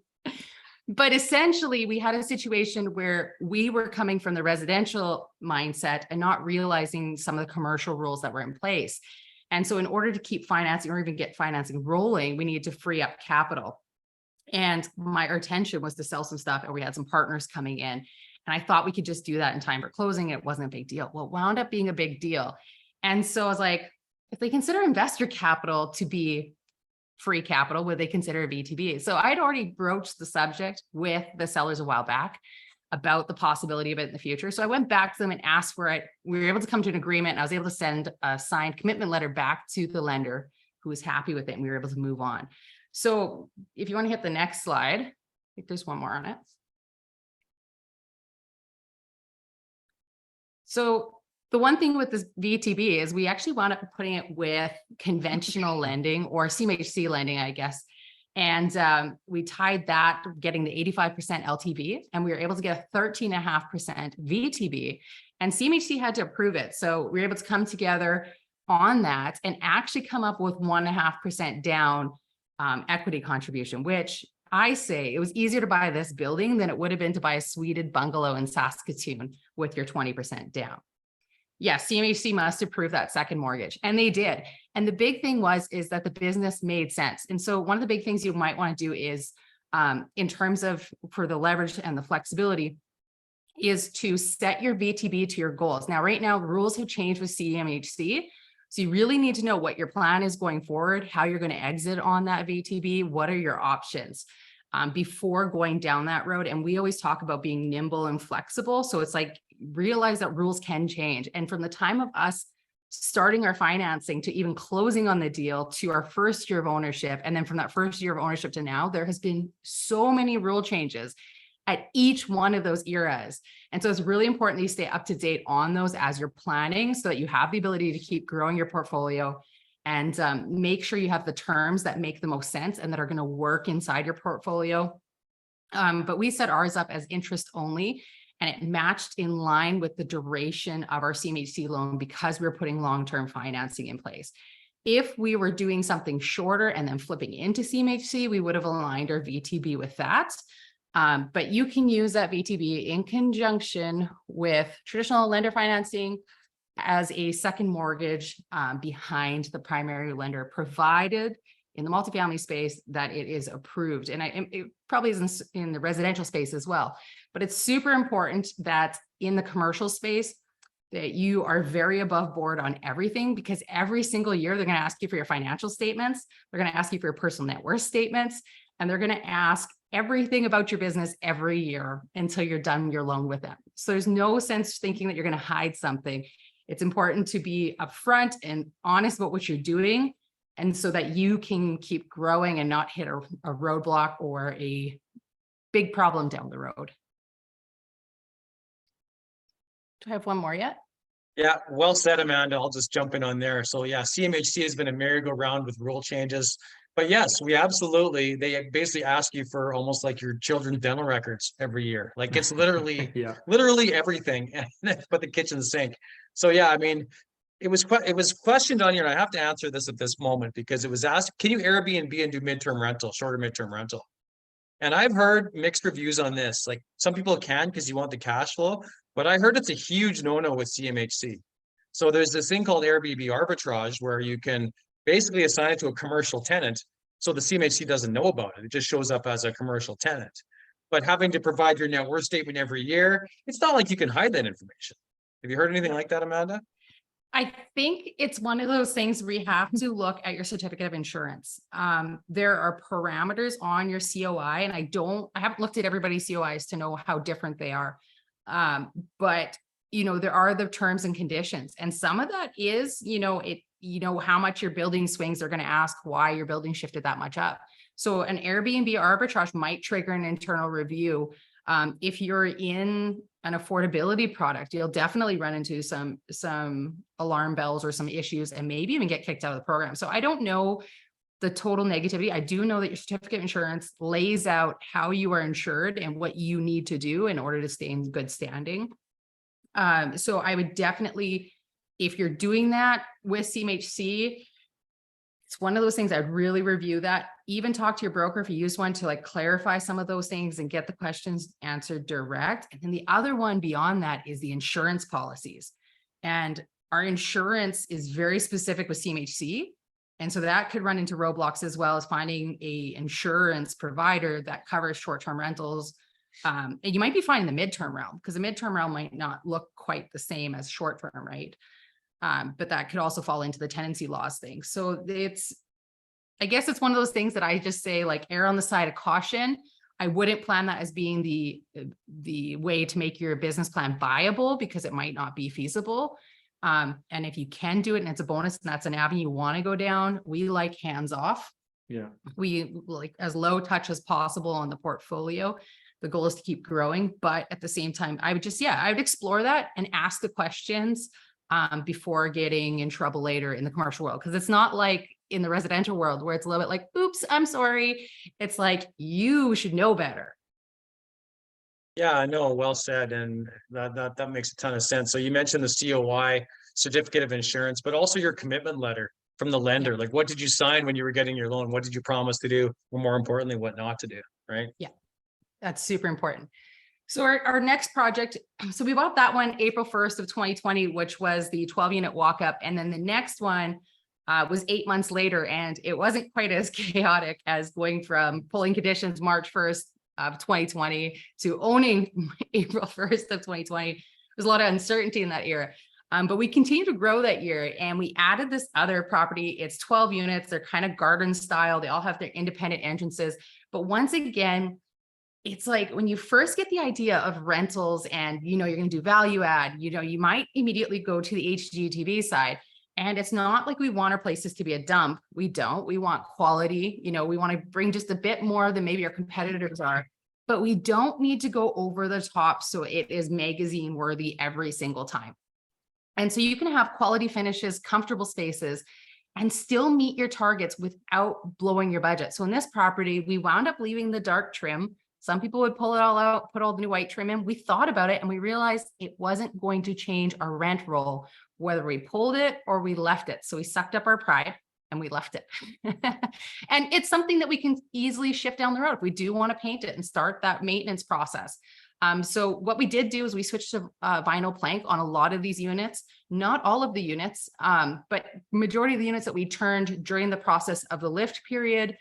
But essentially, we had a situation where we were coming from the residential mindset and not realizing some of the commercial rules that were in place. And so in order to keep financing or even get financing rolling, we needed to free up capital. And our intention was to sell some stuff, and we had some partners coming in. And I thought we could just do that in time for closing. It wasn't a big deal. Well, it wound up being a big deal. And so I was like, if they consider investor capital to be free capital, would they consider a VTB? So I'd already broached the subject with the sellers a while back about the possibility of it in the future. So I went back to them and asked for it. We were able to come to an agreement, and I was able to send a signed commitment letter back to the lender who was happy with it, and we were able to move on. So if you want to hit the next slide, I think there's one more on it. So the one thing with this VTB is we actually wound up putting it with conventional lending, or CMHC lending, I guess. And we tied that, getting the 85% LTV, and we were able to get a 13.5% VTB, and CMHC had to approve it. So we were able to come together on that and actually come up with 1.5% down equity contribution, which I say it was easier to buy this building than it would have been to buy a suited bungalow in Saskatoon with your 20% down. Yes, CMHC must approve that second mortgage, and they did. And the big thing is that the business made sense. And so one of the big things you might want to do is, in terms of for the leverage and the flexibility, is to set your VTB to your goals. Now, right now, the rules have changed with CMHC. So you really need to know what your plan is going forward, how you're going to exit on that VTB, what are your options before going down that road. And we always talk about being nimble and flexible. So it's like, realize that rules can change. And from the time of us starting our financing to even closing on the deal to our first year of ownership, and then from that first year of ownership to now, there has been so many rule changes at each one of those eras. And so it's really important that you stay up to date on those as you're planning, so that you have the ability to keep growing your portfolio, and make sure you have the terms that make the most sense and that are going to work inside your portfolio. But we set ours up as interest only, and it matched in line with the duration of our CMHC loan because we're putting long-term financing in place. If we were doing something shorter and then flipping into CMHC, we would have aligned our VTB with that. But you can use that VTB in conjunction with traditional lender financing as a second mortgage behind the primary lender, provided in the multifamily space that it is approved. And it probably is in the residential space as well. But it's super important that in the commercial space that you are very above board on everything, because every single year they're going to ask you for your financial statements. They're going to ask you for your personal net worth statements, and they're going to ask everything about your business every year until you're done your loan with them. So there's no sense thinking that you're going to hide something. It's important to be upfront and honest about what you're doing, and so that you can keep growing and not hit a roadblock or a big problem down the road. Do I have one more yet? Yeah, well said, Amanda. I'll just jump in on there. So yeah, CMHC has been a merry-go-round with rule changes. But yes, we absolutely, they basically ask you for almost like your children's dental records every year. Like it's literally, literally everything, but the kitchen sink. So yeah, I mean, it was questioned on here, and I have to answer this at this moment because it was asked, can you Airbnb and do midterm rental, shorter midterm rental? And I've heard mixed reviews on this. Like some people can because you want the cash flow, But I heard it's a huge no-no with CMHC. So there's this thing called Airbnb arbitrage where you can basically assign it to a commercial tenant. So the CMHC doesn't know about it. It just shows up as a commercial tenant. But having to provide your net worth statement every year, it's not like you can hide that information. Have you heard anything like that, Amanda? I think it's one of those things where you have to look at your certificate of insurance. There are parameters on your COI, and I haven't looked at everybody's COIs to know how different they are. But there are the terms and conditions, and some of that is, how much your building swings. Are going to ask why your building shifted that much up. So an Airbnb arbitrage might trigger an internal review. If you're in an affordability product, you'll definitely run into some alarm bells or some issues, and maybe even get kicked out of the program. So I don't know the total negativity. I do know that your certificate of insurance lays out how you are insured and what you need to do in order to stay in good standing. So I would definitely, if you're doing that with CMHC, it's one of those things I'd really review that. Even talk to your broker if you use one to clarify some of those things and get the questions answered direct. And then the other one beyond that is the insurance policies. And our insurance is very specific with CMHC. And so that could run into roadblocks, as well as finding a insurance provider that covers short-term rentals. And you might be fine in the midterm realm, because the midterm realm might not look quite the same as short-term, right? But that could also fall into the tenancy laws thing. So I guess it's one of those things that I just say, err on the side of caution. I wouldn't plan that as being the way to make your business plan viable, because it might not be feasible. And if you can do it and it's a bonus and that's an avenue you want to go down, we like hands off. Yeah. We like as low touch as possible on the portfolio. The goal is to keep growing, but at the same time, I would explore that and ask the questions before getting in trouble later in the commercial world. Because it's not like in the residential world where it's a little bit oops, I'm sorry. It's you should know better. Yeah, I know. Well said. And that makes a ton of sense. So you mentioned the COI, certificate of insurance, but also your commitment letter from the lender. Yeah. What did you sign when you were getting your loan? What did you promise to do? Or more importantly, what not to do, right? Yeah, that's super important. So our next project, so we bought that one April 1st of 2020, which was the 12-unit walk-up. And then the next one was 8 months later, and it wasn't quite as chaotic as going from pulling conditions March 1st of 2020 to owning April 1st of 2020. There's a lot of uncertainty in that era. But we continued to grow that year, and we added this other property. It's 12 units. They're kind of garden style. They all have their independent entrances. But once again, it's when you first get the idea of rentals and, you're going to do value add, you might immediately go to the HGTV side. And it's not like we want our places to be a dump. We don't. We want quality. We want to bring just a bit more than maybe our competitors are, but we don't need to go over the top so it is magazine worthy every single time. And so you can have quality finishes, comfortable spaces, and still meet your targets without blowing your budget. So in this property, we wound up leaving the dark trim. Some people would pull it all out, put all the new white trim in. We thought about it and we realized it wasn't going to change our rent roll, whether we pulled it or we left it. So we sucked up our pride and we left it. And it's something that we can easily shift down the road if we do want to paint it and start that maintenance process. So what we did do is we switched to vinyl plank on a lot of these units, not all of the units, but majority of the units that we turned during the process of the lift period.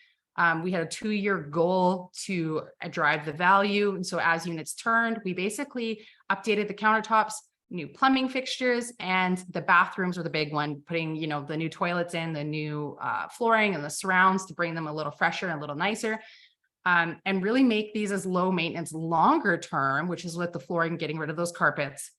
We had a 2-year goal to drive the value. And so as units turned, we basically updated the countertops, new plumbing fixtures, and the bathrooms were the big one, putting, the new toilets in, the new flooring and the surrounds to bring them a little fresher and a little nicer. And really make these as low maintenance longer term, which is what the flooring, getting rid of those carpets,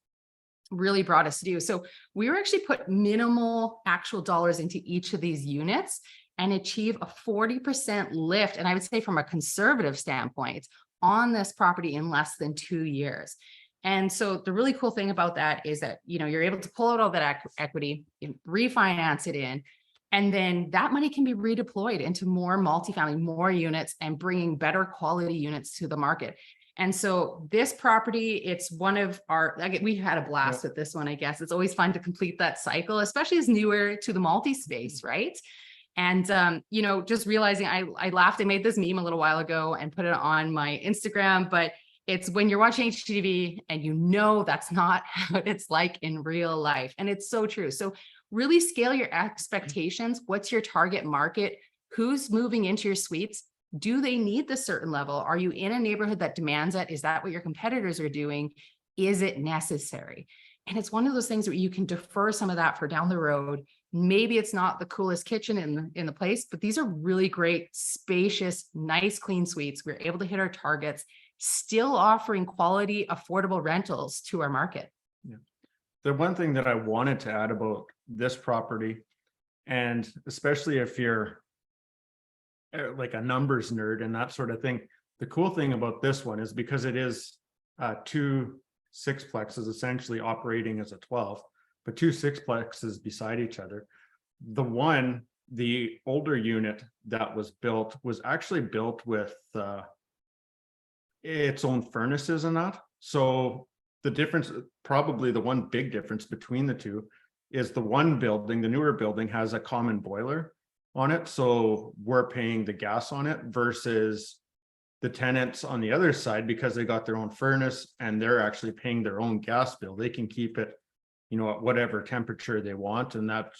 really brought us to do. So we were actually put minimal actual dollars into each of these units and achieve a 40% lift. And I would say from a conservative standpoint on this property in less than 2 years. And so the really cool thing about that is that, you're able to pull out all that equity, refinance it in, and then that money can be redeployed into more multifamily, more units, and bringing better quality units to the market. And so this property, it's one of our, we had a blast with this one, I guess. It's always fun to complete that cycle, especially as newer to the multi-space, right? And, just realizing I laughed, I made this meme a little while ago and put it on my Instagram, but It's when you're watching HGTV and you know that's not how it's like in real life. And it's so true. So really scale your expectations. What's your target market? Who's moving into your suites? Do they need the certain level? Are you in a neighborhood that demands it? Is that what your competitors are doing? Is it necessary? And it's one of those things where you can defer some of that for down the road. Maybe it's not the coolest kitchen in the place, but these are really great, spacious, nice, clean suites. We're able to hit our targets, still offering quality, affordable rentals to our market. Yeah. The one thing that I wanted to add about this property, and especially if you're like a numbers nerd and that sort of thing, the cool thing about this one is because it is 2 sixplexes essentially operating as a 12, but 2 sixplexes beside each other. The older unit that was built was actually built with its own furnaces and that. So the difference, probably the one big difference between the two, is the one building, the newer building, has a common boiler on it. So we're paying the gas on it versus the tenants on the other side, because they got their own furnace and they're actually paying their own gas bill. They can keep it, at whatever temperature they want. And that,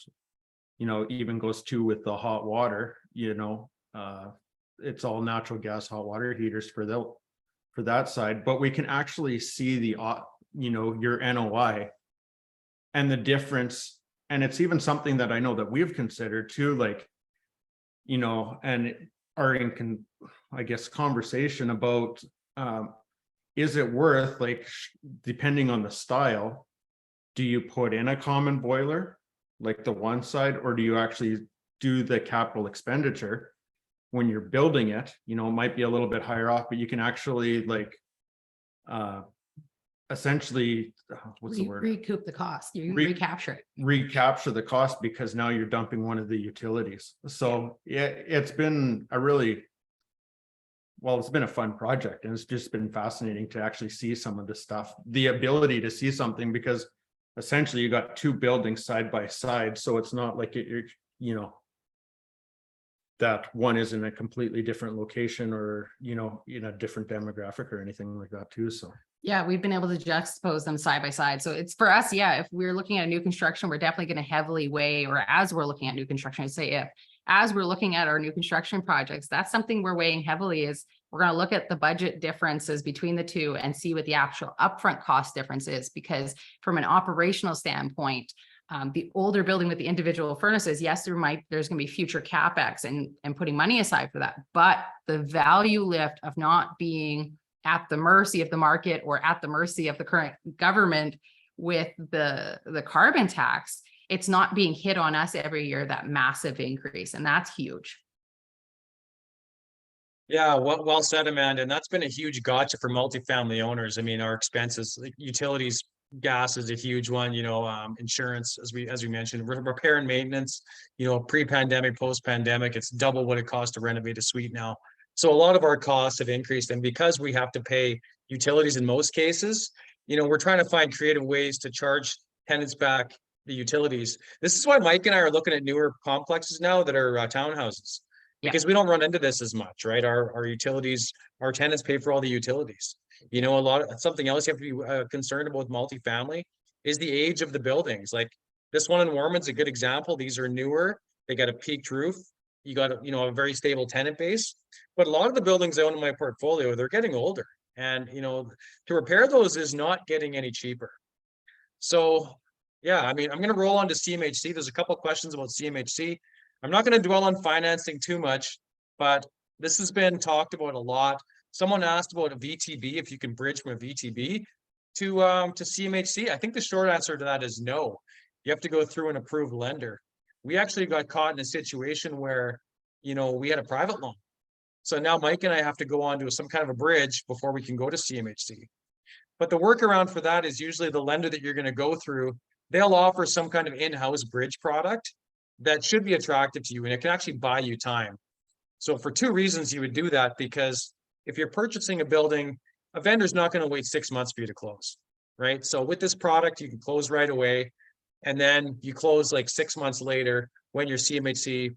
even goes to with the hot water, it's all natural gas hot water heaters for that side. But we can actually see the, your NOI and the difference. And it's even something that I know that we've considered too, like, and are in conversation about, is it worth, like, depending on the style, do you put in a common boiler like the one side, or do you actually do the capital expenditure when you're building it? It might be a little bit higher off, but you can actually essentially, what's the word? Recoup the cost. You recapture it. Recapture the cost, because now you're dumping one of the utilities. So yeah, it's been it's been a fun project, and it's just been fascinating to actually see some of the stuff, the ability to see something, because essentially you got 2 buildings side by side. So it's not like that one is in a completely different location or, in a different demographic or anything like that too. So yeah, we've been able to juxtapose them side by side. So it's for us, yeah, if we're looking at new construction, we're definitely going to heavily weigh, or as we're looking at new construction, I say as we're looking at our new construction projects, that's something we're weighing heavily. Is we're going to look at the budget differerences between the two and see what the actual upfront cost difference is. Because from an operational standpoint, the older building with the individual furnaces, yes, there's going to be future CapEx and putting money aside for that. But the value lift of not being at the mercy of the market or at the mercy of the current government with the carbon tax, it's not being hit on us every year, that massive increase. And that's huge. Yeah, well said, Amanda. And that's been a huge gotcha for multifamily owners. I mean, our expenses, like utilities, gas is a huge one, insurance, as we mentioned, repair and maintenance, pre-pandemic, post-pandemic, it's double what it costs to renovate a suite now. So a lot of our costs have increased, and because we have to pay utilities in most cases, we're trying to find creative ways to charge tenants back the utilities. This is why Mike and I are looking at newer complexes now that are townhouses, because we don't run into this as much, right? Our utilities, our tenants pay for all the utilities. Something else you have to be concerned about with multifamily is the age of the buildings. Like this one in Warman's a good example. These are newer. They got a peaked roof. You got a very stable tenant base. But a lot of the buildings I own in my portfolio, they're getting older. And, to repair those is not getting any cheaper. So, yeah, I mean, I'm going to roll on to CMHC. There's a couple of questions about CMHC. I'm not going to dwell on financing too much, but this has been talked about a lot. Someone asked about a VTB, if you can bridge from a VTB to CMHC. I think the short answer to that is no. You have to go through an approved lender. We actually got caught in a situation where, we had a private loan. So now Mike and I have to go on to some kind of a bridge before we can go to CMHC. But the workaround for that is usually the lender that you're going to go through, they'll offer some kind of in-house bridge product that should be attractive to you, and it can actually buy you time. So for 2 reasons you would do that, because if you're purchasing a building, a vendor's not going to wait 6 months for you to close, right? So with this product, you can close right away, and then you close like 6 months later when your CMHC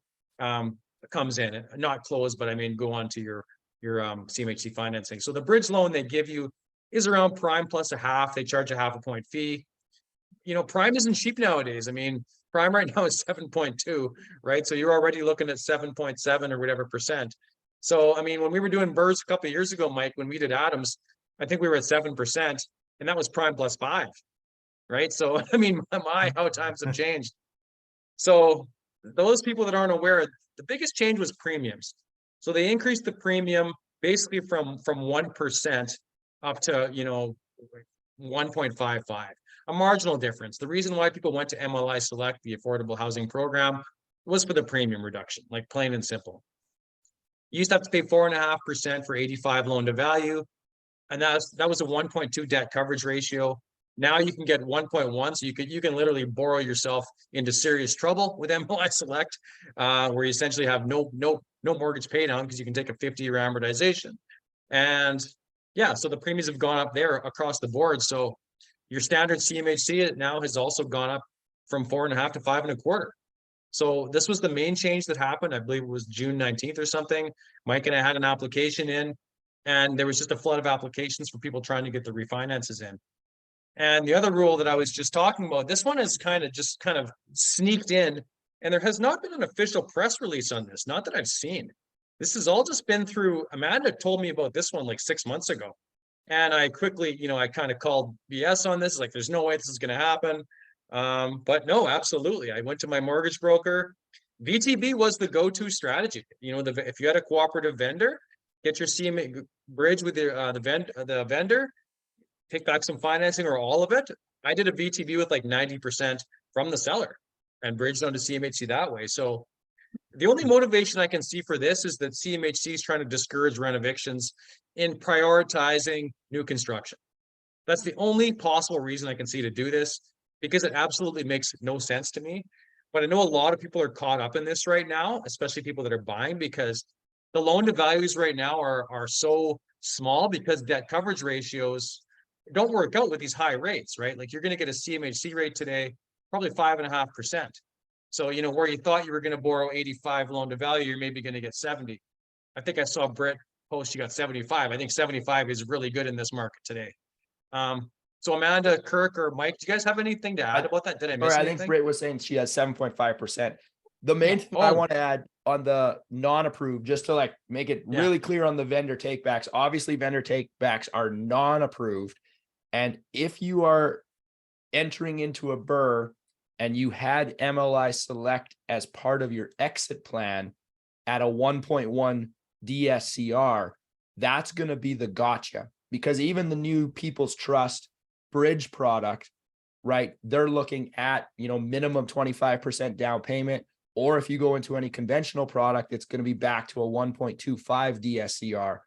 comes in. Not close, but I mean, go on to your CMHC financing. So the bridge loan they give you is around prime plus a half. They charge a half a point fee. You know, prime isn't cheap nowadays. I mean, prime right now is 7.2, right? So you're already looking at 7.7 or whatever percent. So, I mean, when we were doing BRRRRs a couple of years ago, Mike, when we did Adams, I think we were at 7%, and that was prime plus 5, right? So, I mean, how times have changed. So those people that aren't aware, the biggest change was premiums. So they increased the premium basically from 1% up to, 1.55, a marginal difference. The reason why people went to MLI Select, the Affordable Housing Program, was for the premium reduction, like plain and simple. You used to have to pay 4.5% for 85 loan to value, and that was a 1.2 debt coverage ratio. Now you can get 1.1, so you can literally borrow yourself into serious trouble with MLI Select, where you essentially have no mortgage pay down because you can take a 50-year amortization. And yeah, so the premiums have gone up there across the board. So your standard CMHC now has also gone up from 4.5 to 5.25. So this was the main change that happened. I believe it was June 19th or something. Mike and I had an application in, and there was just a flood of applications for people trying to get the refinances in. And the other rule that I was just talking about, this one is kind of sneaked in, and there has not been an official press release on this, not that I've seen. This has all just been through, Amanda told me about this one like 6 months ago. And I quickly, I kind of called BS on this, like there's no way this is going to happen. But no, absolutely. I went to my mortgage broker. VTB was the go-to strategy. If you had a cooperative vendor, get your CMA bridge with the vendor, take back some financing or all of it. I did a VTB with like 90% from the seller and bridged onto CMHC that way. So the only motivation I can see for this is that CMHC is trying to discourage rent evictions in prioritizing new construction. That's the only possible reason I can see to do this, because it absolutely makes no sense to me. But I know a lot of people are caught up in this right now, especially people that are buying, because the loan to values right now are so small because debt coverage ratios don't work out with these high rates, right? Like you're going to get a CMHC rate today, probably 5.5%. So, where you thought you were going to borrow 85 loan to value, you're maybe going to get 70. I think I saw Britt post, you got 75. I think 75 is really good in this market today. So Amanda, Kirk, or Mike, do you guys have anything to add about that? Did I miss anything? I think Britt was saying she has 7.5%. The main thing I want to add on the non-approved, just to like make it really clear on the vendor takebacks, obviously vendor takebacks are non-approved. And if you are entering into a BRRRR and you had MLI Select as part of your exit plan at a 1.1 DSCR, that's going to be the gotcha, because even the new People's Trust bridge product, right, they're looking at, minimum 25% down payment, or if you go into any conventional product, it's going to be back to a 1.25 DSCR,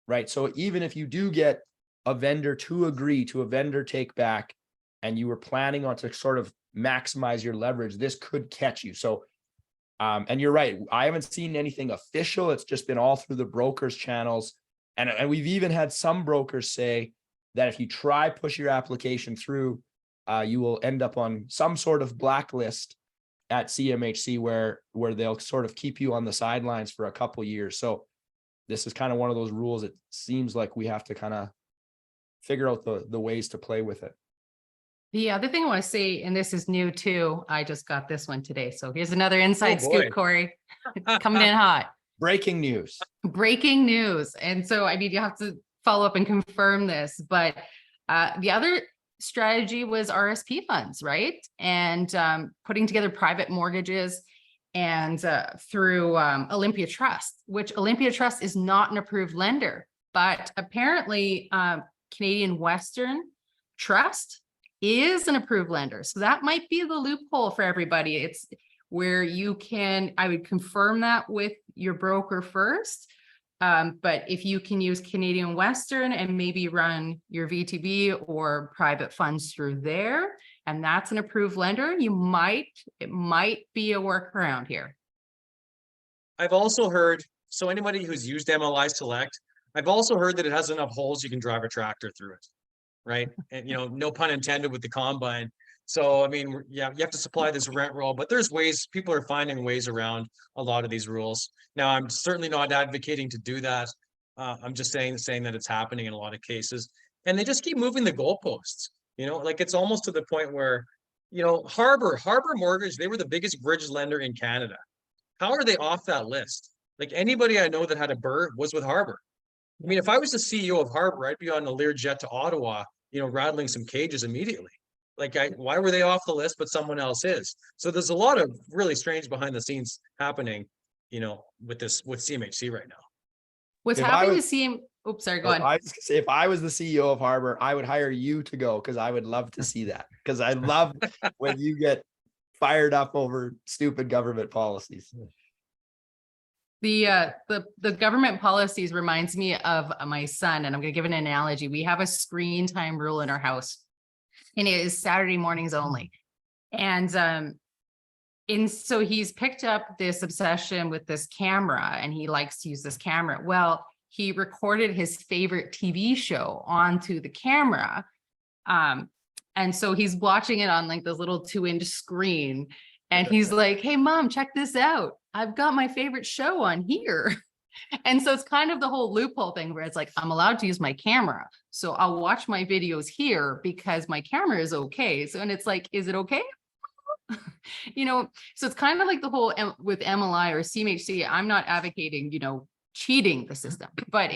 right? So even if you do get a vendor to agree to a vendor take back and you were planning on to sort of maximize your leverage, this could catch you. So, and you're right, I haven't seen anything official. It's just been all through the brokers channels. And we've even had some brokers say that if you try push your application through, you will end up on some sort of blacklist at CMHC where they'll sort of keep you on the sidelines for a couple of years. So this is kind of one of those rules. It seems like we have to kind of figure out the ways to play with it. The other thing I want to say, and this is new too, I just got this one today. So here's another inside scoop, Cory, coming in hot. Breaking news. Breaking news. And so, I mean, you have to follow up and confirm this, but the other strategy was RSP funds, right? And putting together private mortgages and through Olympia Trust, which Olympia Trust is not an approved lender, but apparently Canadian Western Trust is an approved lender. So that might be the loophole for everybody. It's where you can, I would confirm that with your broker first. But if you can use Canadian Western and maybe run your VTB or private funds through there, and that's an approved lender, it might be a workaround here. I've also heard, so anybody who's used MLI Select, I've also heard that it has enough holes you can drive a tractor through it, right? And, no pun intended with the combine. So, I mean, yeah, you have to supply this rent roll, but there's ways, people are finding ways around a lot of these rules. Now, I'm certainly not advocating to do that. I'm just saying that it's happening in a lot of cases, and they just keep moving the goalposts. Like it's almost to the point where, Harbor Mortgage, they were the biggest bridge lender in Canada. How are they off that list? Like anybody I know that had a BRRRR was with Harbor. I mean, if I was the CEO of Harbor, I'd be on a Learjet to Ottawa, rattling some cages immediately. Like, why were they off the list, but someone else is? So there's a lot of really strange behind the scenes happening, with CMHC right now. What's If I happening was- to CM? Oops, sorry, go Well, on. I was gonna say, if I was the CEO of Harbor, I would hire you to go because I would love to see that. Because I love when you get fired up over stupid government policies. The government policies reminds me of my son, and I'm going to give an analogy. We have a screen time rule in our house, and it is Saturday mornings only. And so he's picked up this obsession with this camera, and he likes to use this camera. Well, he recorded his favorite TV show onto the camera. And so he's watching it on like this little 2-inch screen. And he's like, hey, mom, check this out. I've got my favorite show on here. And so it's kind of the whole loophole thing where it's like, I'm allowed to use my camera. So I'll watch my videos here because my camera is okay. So, and it's like, is it okay? So it's kind of like the whole with MLI or CMHC. I'm not advocating, cheating the system, but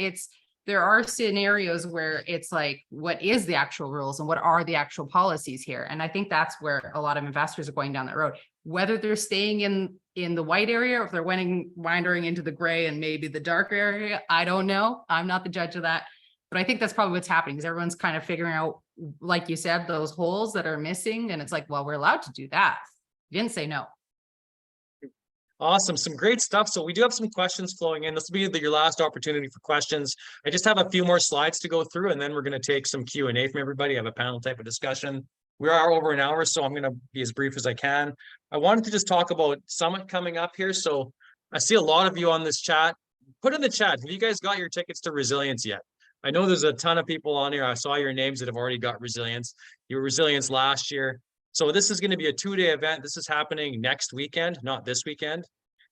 there are scenarios where it's like, what is the actual rules and what are the actual policies here? And I think that's where a lot of investors are going down that road, whether they're staying in the white area or if they're wandering into the gray and maybe the dark area. I don't know. I'm not the judge of that, but I think that's probably what's happening because everyone's kind of figuring out, like you said, those holes that are missing. And it's like, well, we're allowed to do that. You didn't say no. Awesome. Some great stuff. So we do have some questions flowing in. This will be your last opportunity for questions. I just have a few more slides to go through, and then we're going to take some Q&A from everybody. I have a panel type of discussion. We are over an hour, so I'm going to be as brief as I can. I wanted to just talk about Summit coming up here. So I see a lot of you on this chat. Put in the chat, have you guys got your tickets to Resilience yet? I know there's a ton of people on here. I saw your names that have already got Resilience. You were Resilience last year. So this is going to be a 2-day event. This is happening next weekend, not this weekend.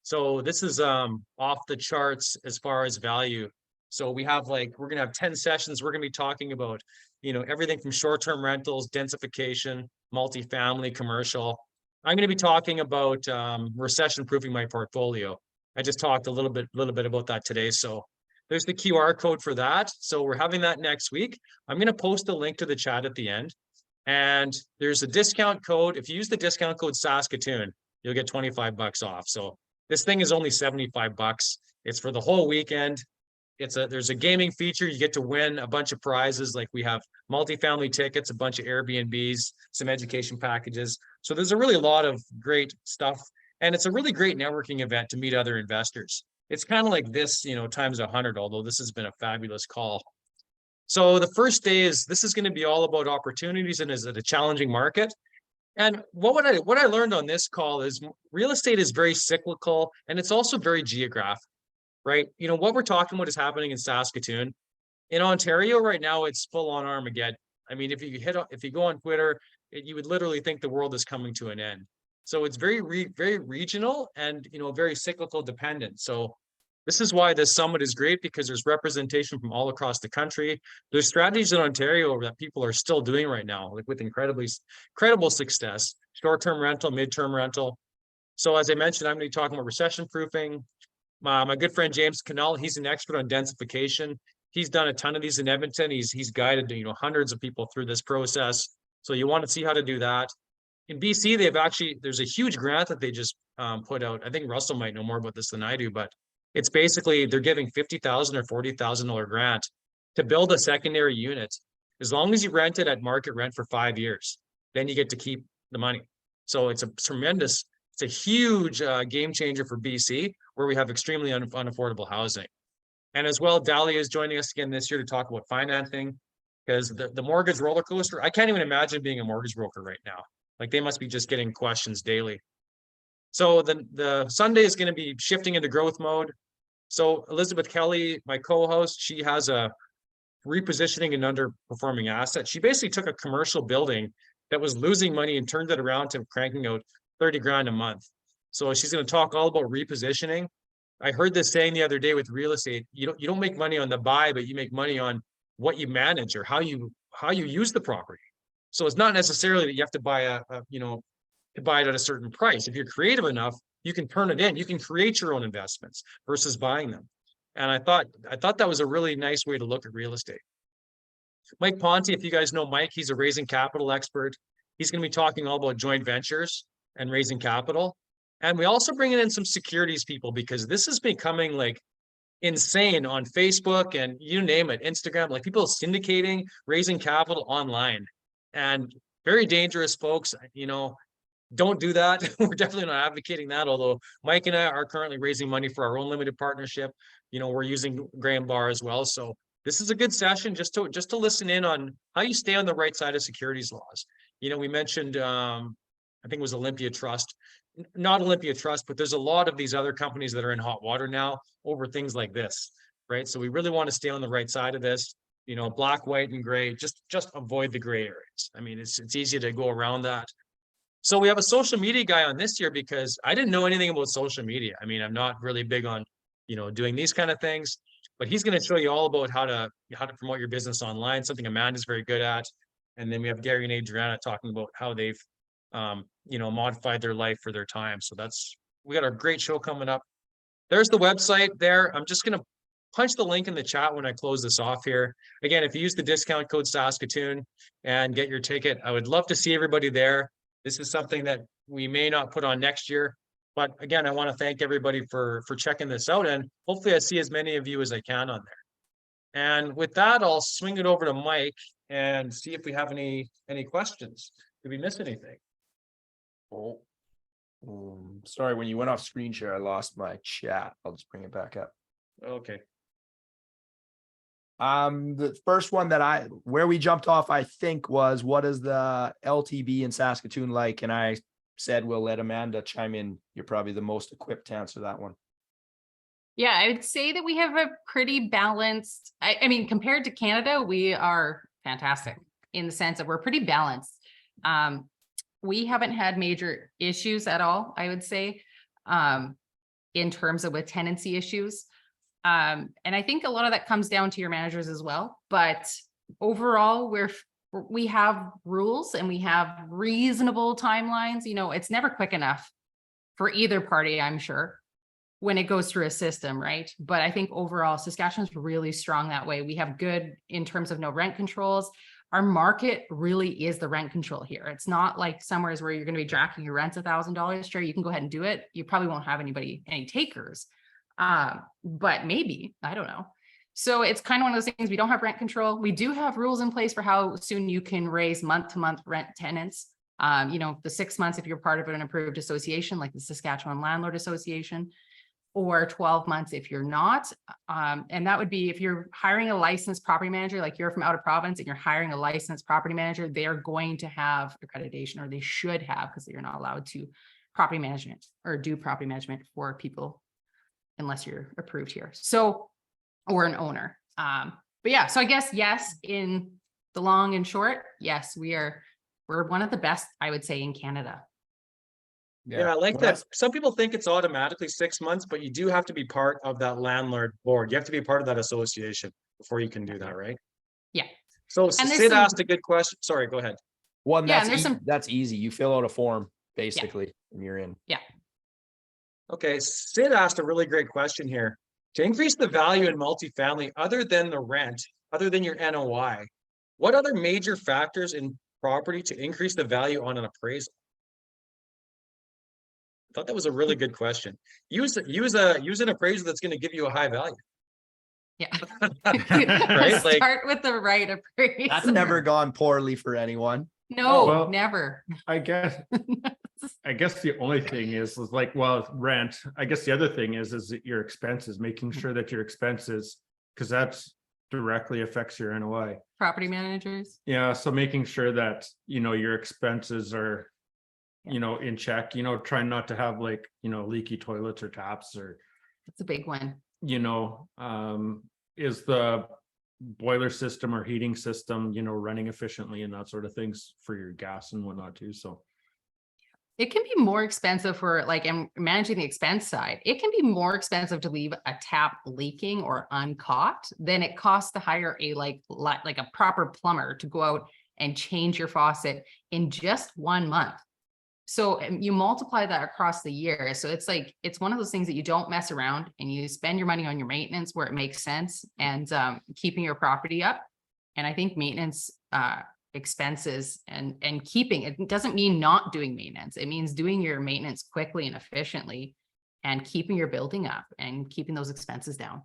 So this is off the charts as far as value. So we're going to have 10 sessions. We're going to be talking about, everything from short-term rentals, densification, multifamily, commercial. I'm going to be talking about recession-proofing my portfolio. I just talked a little bit about that today. So there's the QR code for that. So we're having that next week. I'm going to post a link to the chat at the end. And there's a discount code. If you use the discount code Saskatoon, you'll get $25 off. So this thing is only $75. It's for the whole weekend. There's a gaming feature. You get to win a bunch of prizes. Like we have multifamily tickets, a bunch of Airbnbs, some education packages. So there's a really lot of great stuff. And it's a really great networking event to meet other investors. It's kind of like this, times 100, although this has been a fabulous call. So the first day this is going to be all about opportunities and is it a challenging market? And what I learned on this call is real estate is very cyclical and it's also very geographic, right? What we're talking about is happening in Saskatoon. In Ontario right now, it's full on Armageddon. I mean, if you go on Twitter, you would literally think the world is coming to an end. So it's very regional and, very cyclical dependent. So this is why this summit is great because there's representation from all across the country. There's strategies in Ontario that people are still doing right now, like with incredible success, short-term rental, mid-term rental. So as I mentioned, I'm going to be talking about recession proofing. My good friend, James Cannell, he's an expert on densification. He's done a ton of these in Edmonton. He's guided, hundreds of people through this process. So you want to see how to do that. In BC, there's a huge grant that they just put out. I think Russell might know more about this than I do, but it's basically they're giving $50,000 or $40,000 grant to build a secondary unit. As long as you rent it at market rent for 5 years, then you get to keep the money. So it's a huge game changer for BC, where we have extremely unaffordable housing. And as well, Dahlia is joining us again this year to talk about financing, because the mortgage roller coaster, I can't even imagine being a mortgage broker right now. Like they must be just getting questions daily. So the Sunday is going to be shifting into growth mode. So Elizabeth Kelly, my co-host, she has a repositioning an underperforming asset. She basically took a commercial building that was losing money and turned it around to cranking out 30 grand a month. So she's going to talk all about repositioning. I heard this saying the other day with real estate, you don't make money on the buy, but you make money on what you manage or how you use the property. So it's not necessarily that you have to buy to buy it at a certain price. If you're creative enough, you can turn it in. You can create your own investments versus buying them. And I thought that was a really nice way to look at real estate. Mike Ponte, if you guys know Mike, he's a raising capital expert. He's going to be talking all about joint ventures and raising capital. And we also bringing in some securities people because this is becoming like insane on Facebook and you name it, Instagram, like people syndicating, raising capital online, and very dangerous, folks. Don't do that. We're definitely not advocating that. Although Mike and I are currently raising money for our own limited partnership. We're using Graham Bar as well. So this is a good session just to listen in on how you stay on the right side of securities laws. We mentioned, I think it was Olympia Trust, not Olympia Trust, but there's a lot of these other companies that are in hot water now over things like this, right? So we really want to stay on the right side of this, black, white, and gray, just avoid the gray areas. I mean, it's easy to go around that. So we have a social media guy on this year because I didn't know anything about social media. I mean, I'm not really big on, doing these kind of things, but he's going to show you all about how to promote your business online, something Amanda's very good at. And then we have Gary and Adriana talking about how they've, modified their life for their time. So we got a great show coming up. There's the website there. I'm just going to punch the link in the chat when I close this off here. Again, if you use the discount code Saskatoon and get your ticket, I would love to see everybody there. This is something that we may not put on next year, but again, I want to thank everybody for checking this out, and hopefully I see as many of you as I can on there. And with that, I'll swing it over to Mike and see if we have any questions. Did we miss anything? Oh, sorry. When you went off screen share, I lost my chat. I'll just bring it back up. Okay. The first one where we jumped off, I think, was what is the LTV in Saskatoon like? And I said, we'll let Amanda chime in. You're probably the most equipped to answer that one. Yeah, I would say that we have a pretty balanced, I mean, compared to Canada, we are fantastic in the sense that we're pretty balanced. We haven't had major issues at all, I would say, in terms of with tenancy issues. And I think a lot of that comes down to your managers as well. But overall, we have rules and we have reasonable timelines. It's never quick enough for either party, I'm sure, when it goes through a system, right? But I think overall, Saskatchewan's really strong that way. We have good in terms of no rent controls. Our market really is the rent control here. It's not like somewhere where you're going to be jacking your rents $1,000. Sure, you can go ahead and do it. You probably won't have any takers. But maybe, I don't know. So it's kind of one of those things. We don't have rent control. We do have rules in place for how soon you can raise month-to-month rent tenants. The 6 months if you're part of an approved association like the Saskatchewan Landlord Association, or 12 months if you're not. And that would be if you're hiring a licensed property manager, like you're from out of province and you're hiring a licensed property manager, they are going to have accreditation, or they should have, because you're not allowed to property management or do property management for people unless you're approved here. So, or an owner. But yeah, so I guess, yes, in the long and short, yes, we're one of the best, I would say, in Canada. Yeah, I like that. Some people think it's automatically 6 months, but you do have to be part of that landlord board. You have to be part of that association before you can do that, right? Yeah. So Sid asked a good question. Sorry, go ahead. One, that's easy. You fill out a form basically, and you're in. Yeah. Okay, Sid asked a really great question here. To increase the value in multifamily, other than the rent, other than your NOI, what other major factors in property to increase the value on an appraisal? I thought that was a really good question. Use an appraiser that's going to give you a high value. Yeah. Right? Start with the right appraisal. That's never gone poorly for anyone. No, Well, never. I guess the only thing is like, well, rent. I guess the other thing is your expenses, making sure that your expenses, because that's directly affects your NOI. Property managers. Yeah. So making sure that, your expenses are, in check, trying not to have leaky toilets or taps, or That's a big one. Is the boiler system or heating system, running efficiently and that sort of things for your gas and whatnot too. So it can be more expensive for like managing the expense side. It can be more expensive to leave a tap leaking or uncaught than it costs to hire a like a proper plumber to go out and change your faucet in just 1 month. So you multiply that across the year. So it's like, it's one of those things that you don't mess around and you spend your money on your maintenance where it makes sense and keeping your property up. And I think maintenance expenses and keeping it doesn't mean not doing maintenance. It means doing your maintenance quickly and efficiently and keeping your building up and keeping those expenses down.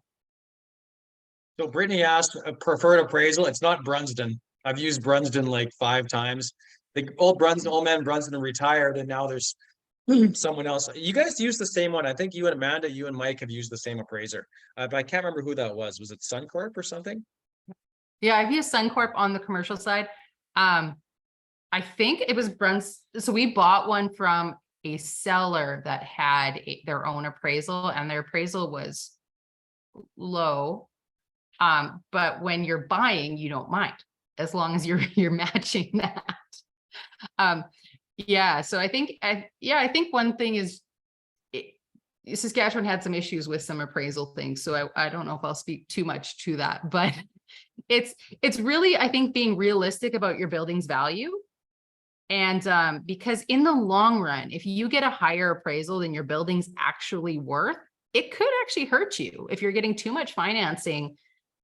So Brittany asked a preferred appraisal. It's not Brunsden. I've used Brunsden like 5 times. The old man Brunsden retired, and now there's someone else. You guys use the same one. I think you and Amanda, you and Mike have used the same appraiser. But I can't remember who that was. Was it Suncorp or something? Yeah, I've used Suncorp on the commercial side. I think it was So we bought one from a seller that had their own appraisal, and their appraisal was low. But when you're buying, you don't mind as long as you're matching that. Yeah, so I think one thing is Saskatchewan had some issues with some appraisal things, so I don't know if I'll speak too much to that, but it's really, I think, being realistic about your building's value. And because in the long run, if you get a higher appraisal than your building's actually worth, it could actually hurt you if you're getting too much financing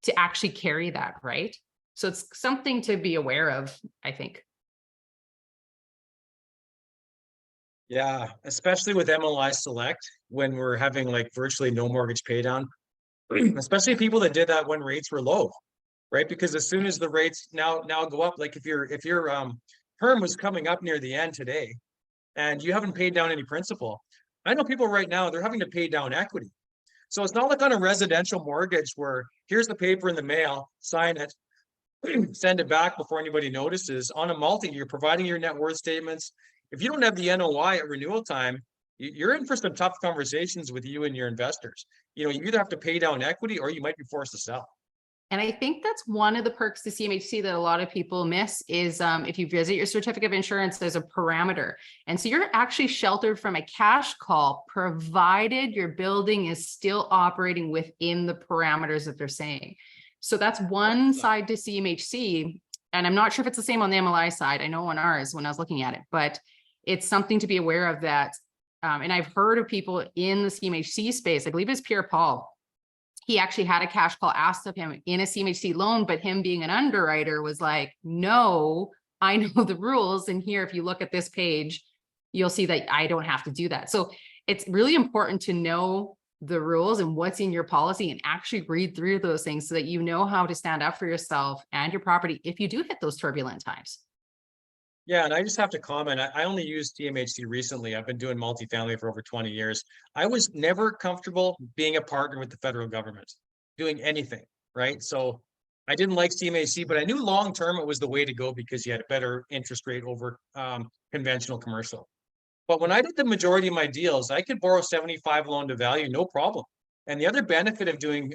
to actually carry that, right? So it's something to be aware of, I think. Yeah, especially with MLI Select, when we're having like virtually no mortgage pay down, especially people that did that when rates were low, right? Because as soon as the rates now go up, like if your term was coming up near the end today and you haven't paid down any principal, I know people right now, they're having to pay down equity. So it's not like on a residential mortgage where here's the paper in the mail, sign it, send it back before anybody notices. On a multi, you're providing your net worth statements. If you don't have the NOI at renewal time, you're in for some tough conversations with you and your investors. You either have to pay down equity or you might be forced to sell. And I think that's one of the perks to CMHC that a lot of people miss is if you visit your certificate of insurance, there's a parameter. And so you're actually sheltered from a cash call, provided your building is still operating within the parameters that they're saying. So that's one side to CMHC. And I'm not sure if it's the same on the MLI side. I know on ours when I was looking at it, but it's something to be aware of that. And I've heard of people in the CMHC space, I believe it's Pierre Paul. He actually had a cash call asked of him in a CMHC loan, but him being an underwriter was like, no, I know the rules. And here, if you look at this page, you'll see that I don't have to do that. So it's really important to know the rules and what's in your policy and actually read through those things so that you know how to stand up for yourself and your property if you do hit those turbulent times. Yeah, and I just have to comment, I only used CMHC recently. I've been doing multifamily for over 20 years. I was never comfortable being a partner with the federal government, doing anything, right? So I didn't like CMHC, but I knew long-term it was the way to go because you had a better interest rate over conventional commercial. But when I did the majority of my deals, I could borrow 75 loan to value, no problem. And the other benefit of doing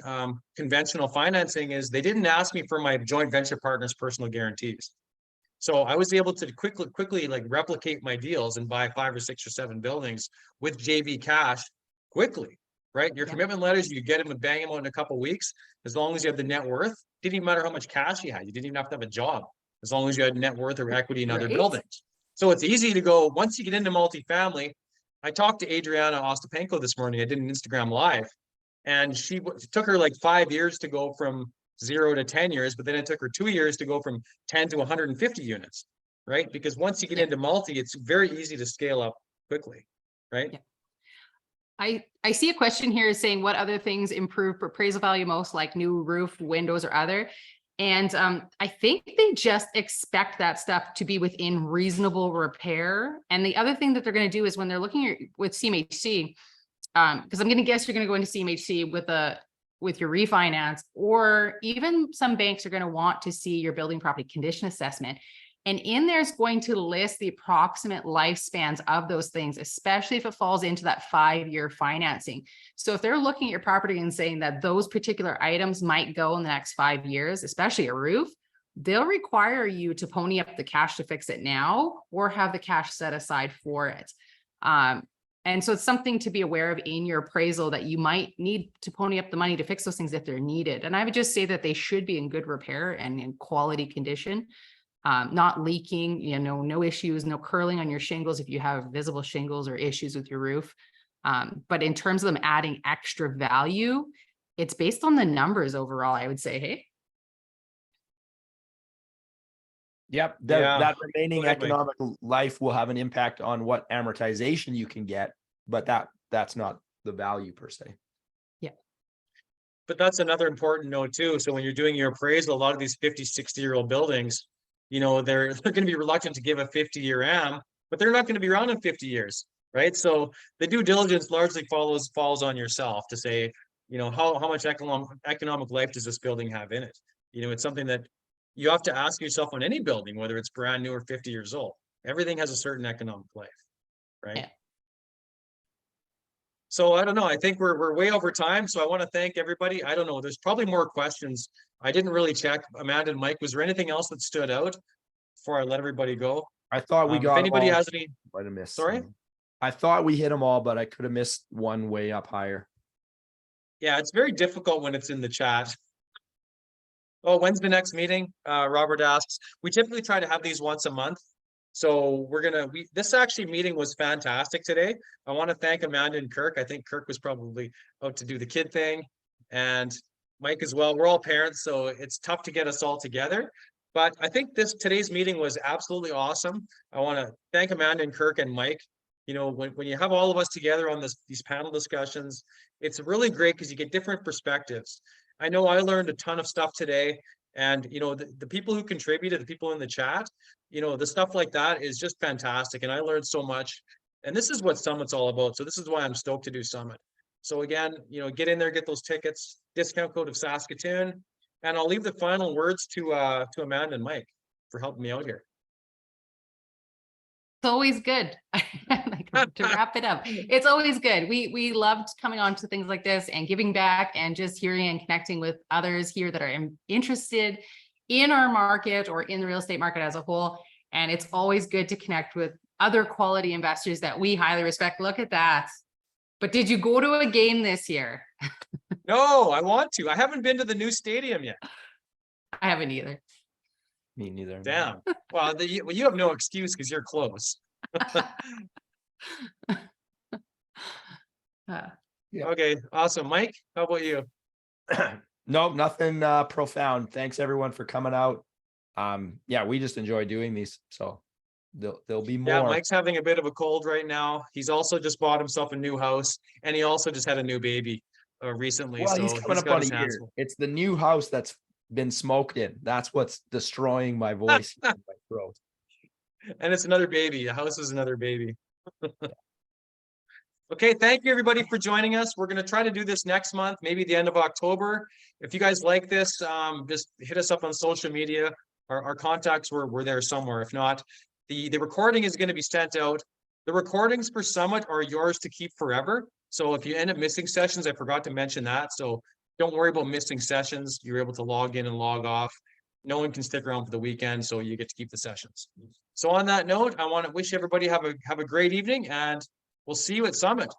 conventional financing is they didn't ask me for my joint venture partner's personal guarantees. So I was able to quickly like replicate my deals and buy 5 or 6 or 7 buildings with JV cash quickly, right? Your commitment letters, you get them and bang them out in a couple of weeks. As long as you have the net worth, didn't even matter how much cash you had. You didn't even have to have a job as long as you had net worth or equity in other buildings. So it's easy to go, once you get into multifamily. I talked to Adriana Ostapenko this morning. I did an Instagram live and it took her like 5 years to go from 0 to 10 years, but then it took her 2 years to go from 10 to 150 units, right? Because once you get into multi, it's very easy to scale up quickly, right? Yeah. I see a question here saying what other things improve appraisal value most, like new roof, windows, or other. And I think they just expect that stuff to be within reasonable repair. And the other thing that they're going to do is when they're looking at, with CMHC, because I'm going to guess you're going to go into CMHC with your refinance, or even some banks are going to want to see your building property condition assessment. And in there's going to list the approximate lifespans of those things, especially if it falls into that 5-year financing. So if they're looking at your property and saying that those particular items might go in the next 5 years, especially a roof, they'll require you to pony up the cash to fix it now or have the cash set aside for it. And so it's something to be aware of in your appraisal that you might need to pony up the money to fix those things if they're needed. And I would just say that they should be in good repair and in quality condition, not leaking, no issues, no curling on your shingles if you have visible shingles or issues with your roof. But in terms of them adding extra value, it's based on the numbers overall, I would say, hey. Yep, Yeah, that remaining totally. economic life will have an impact on what amortization you can get, but that's not the value per se. But that's another important note too. So when you're doing your appraisal, a lot of these 50, 60-year-old buildings, they're going to be reluctant to give a 50-year AM, but they're not going to be around in 50 years, right? So the due diligence largely falls on yourself to say, how much economic life does this building have in it? It's something that you have to ask yourself on any building, whether it's brand new or 50 years old. Everything has a certain economic life, right? Yeah. So I don't know. I think we're way over time. So I want to thank everybody. I don't know. There's probably more questions. I didn't really check. Amanda and Mike, was there anything else that stood out before I let everybody go? I thought we got If anybody them all. has any, Might have missed sorry? some. I thought we hit them all, but I could have missed one way up higher. Yeah, it's very difficult when it's in the chat. Oh, when's the next meeting? Robert asks. We typically try to have these once a month. So this actually meeting was fantastic today. I want to thank Amanda and Kirk. I think Kirk was probably out to do the kid thing, and Mike as well. We're all parents, so it's tough to get us all together. But I think today's meeting was absolutely awesome. I want to thank Amanda and Kirk and Mike. When you have all of us together on these panel discussions, it's really great because you get different perspectives. I know I learned a ton of stuff today. And, the people who contributed, the people in the chat, the stuff like that is just fantastic. And I learned so much. And this is what Summit's all about. So this is why I'm stoked to do Summit. So again, get in there, get those tickets, discount code of Saskatoon. And I'll leave the final words to Amanda and Mike for helping me out here. It's always good. To wrap it up, it's always good. We loved coming on to things like this and giving back and just hearing and connecting with others here that are interested in our market or in the real estate market as a whole. And it's always good to connect with other quality investors that we highly respect. Look at that. But did you go to a game this year? No, I want to. I haven't been to the new stadium yet. I haven't either. Me neither. Damn. Well, you have no excuse because you're close. Yeah. Okay, awesome. Mike, how about you? Nope, nothing profound. Thanks everyone for coming out. Yeah, we just enjoy doing these. So there'll be more. Yeah, Mike's having a bit of a cold right now. He's also just bought himself a new house, and he also just had a new baby recently. Well, so he's coming up got on his a hands year. full. It's the new house that's been smoked in. That's what's destroying my voice and my throat. And it's another baby. The house is another baby. Okay, thank you everybody for joining us. We're going to try to do this next month, maybe the end of October. If you guys like this, just hit us up on social media. Our contacts were there somewhere. If not, the recording is going to be sent out. The recordings for Summit are yours to keep forever. So if you end up missing sessions, I forgot to mention that. So don't worry about missing sessions. You're able to log in and log off. No one can stick around for the weekend, so you get to keep the sessions. So on that note, I want to wish everybody have a great evening, and we'll see you at Summit.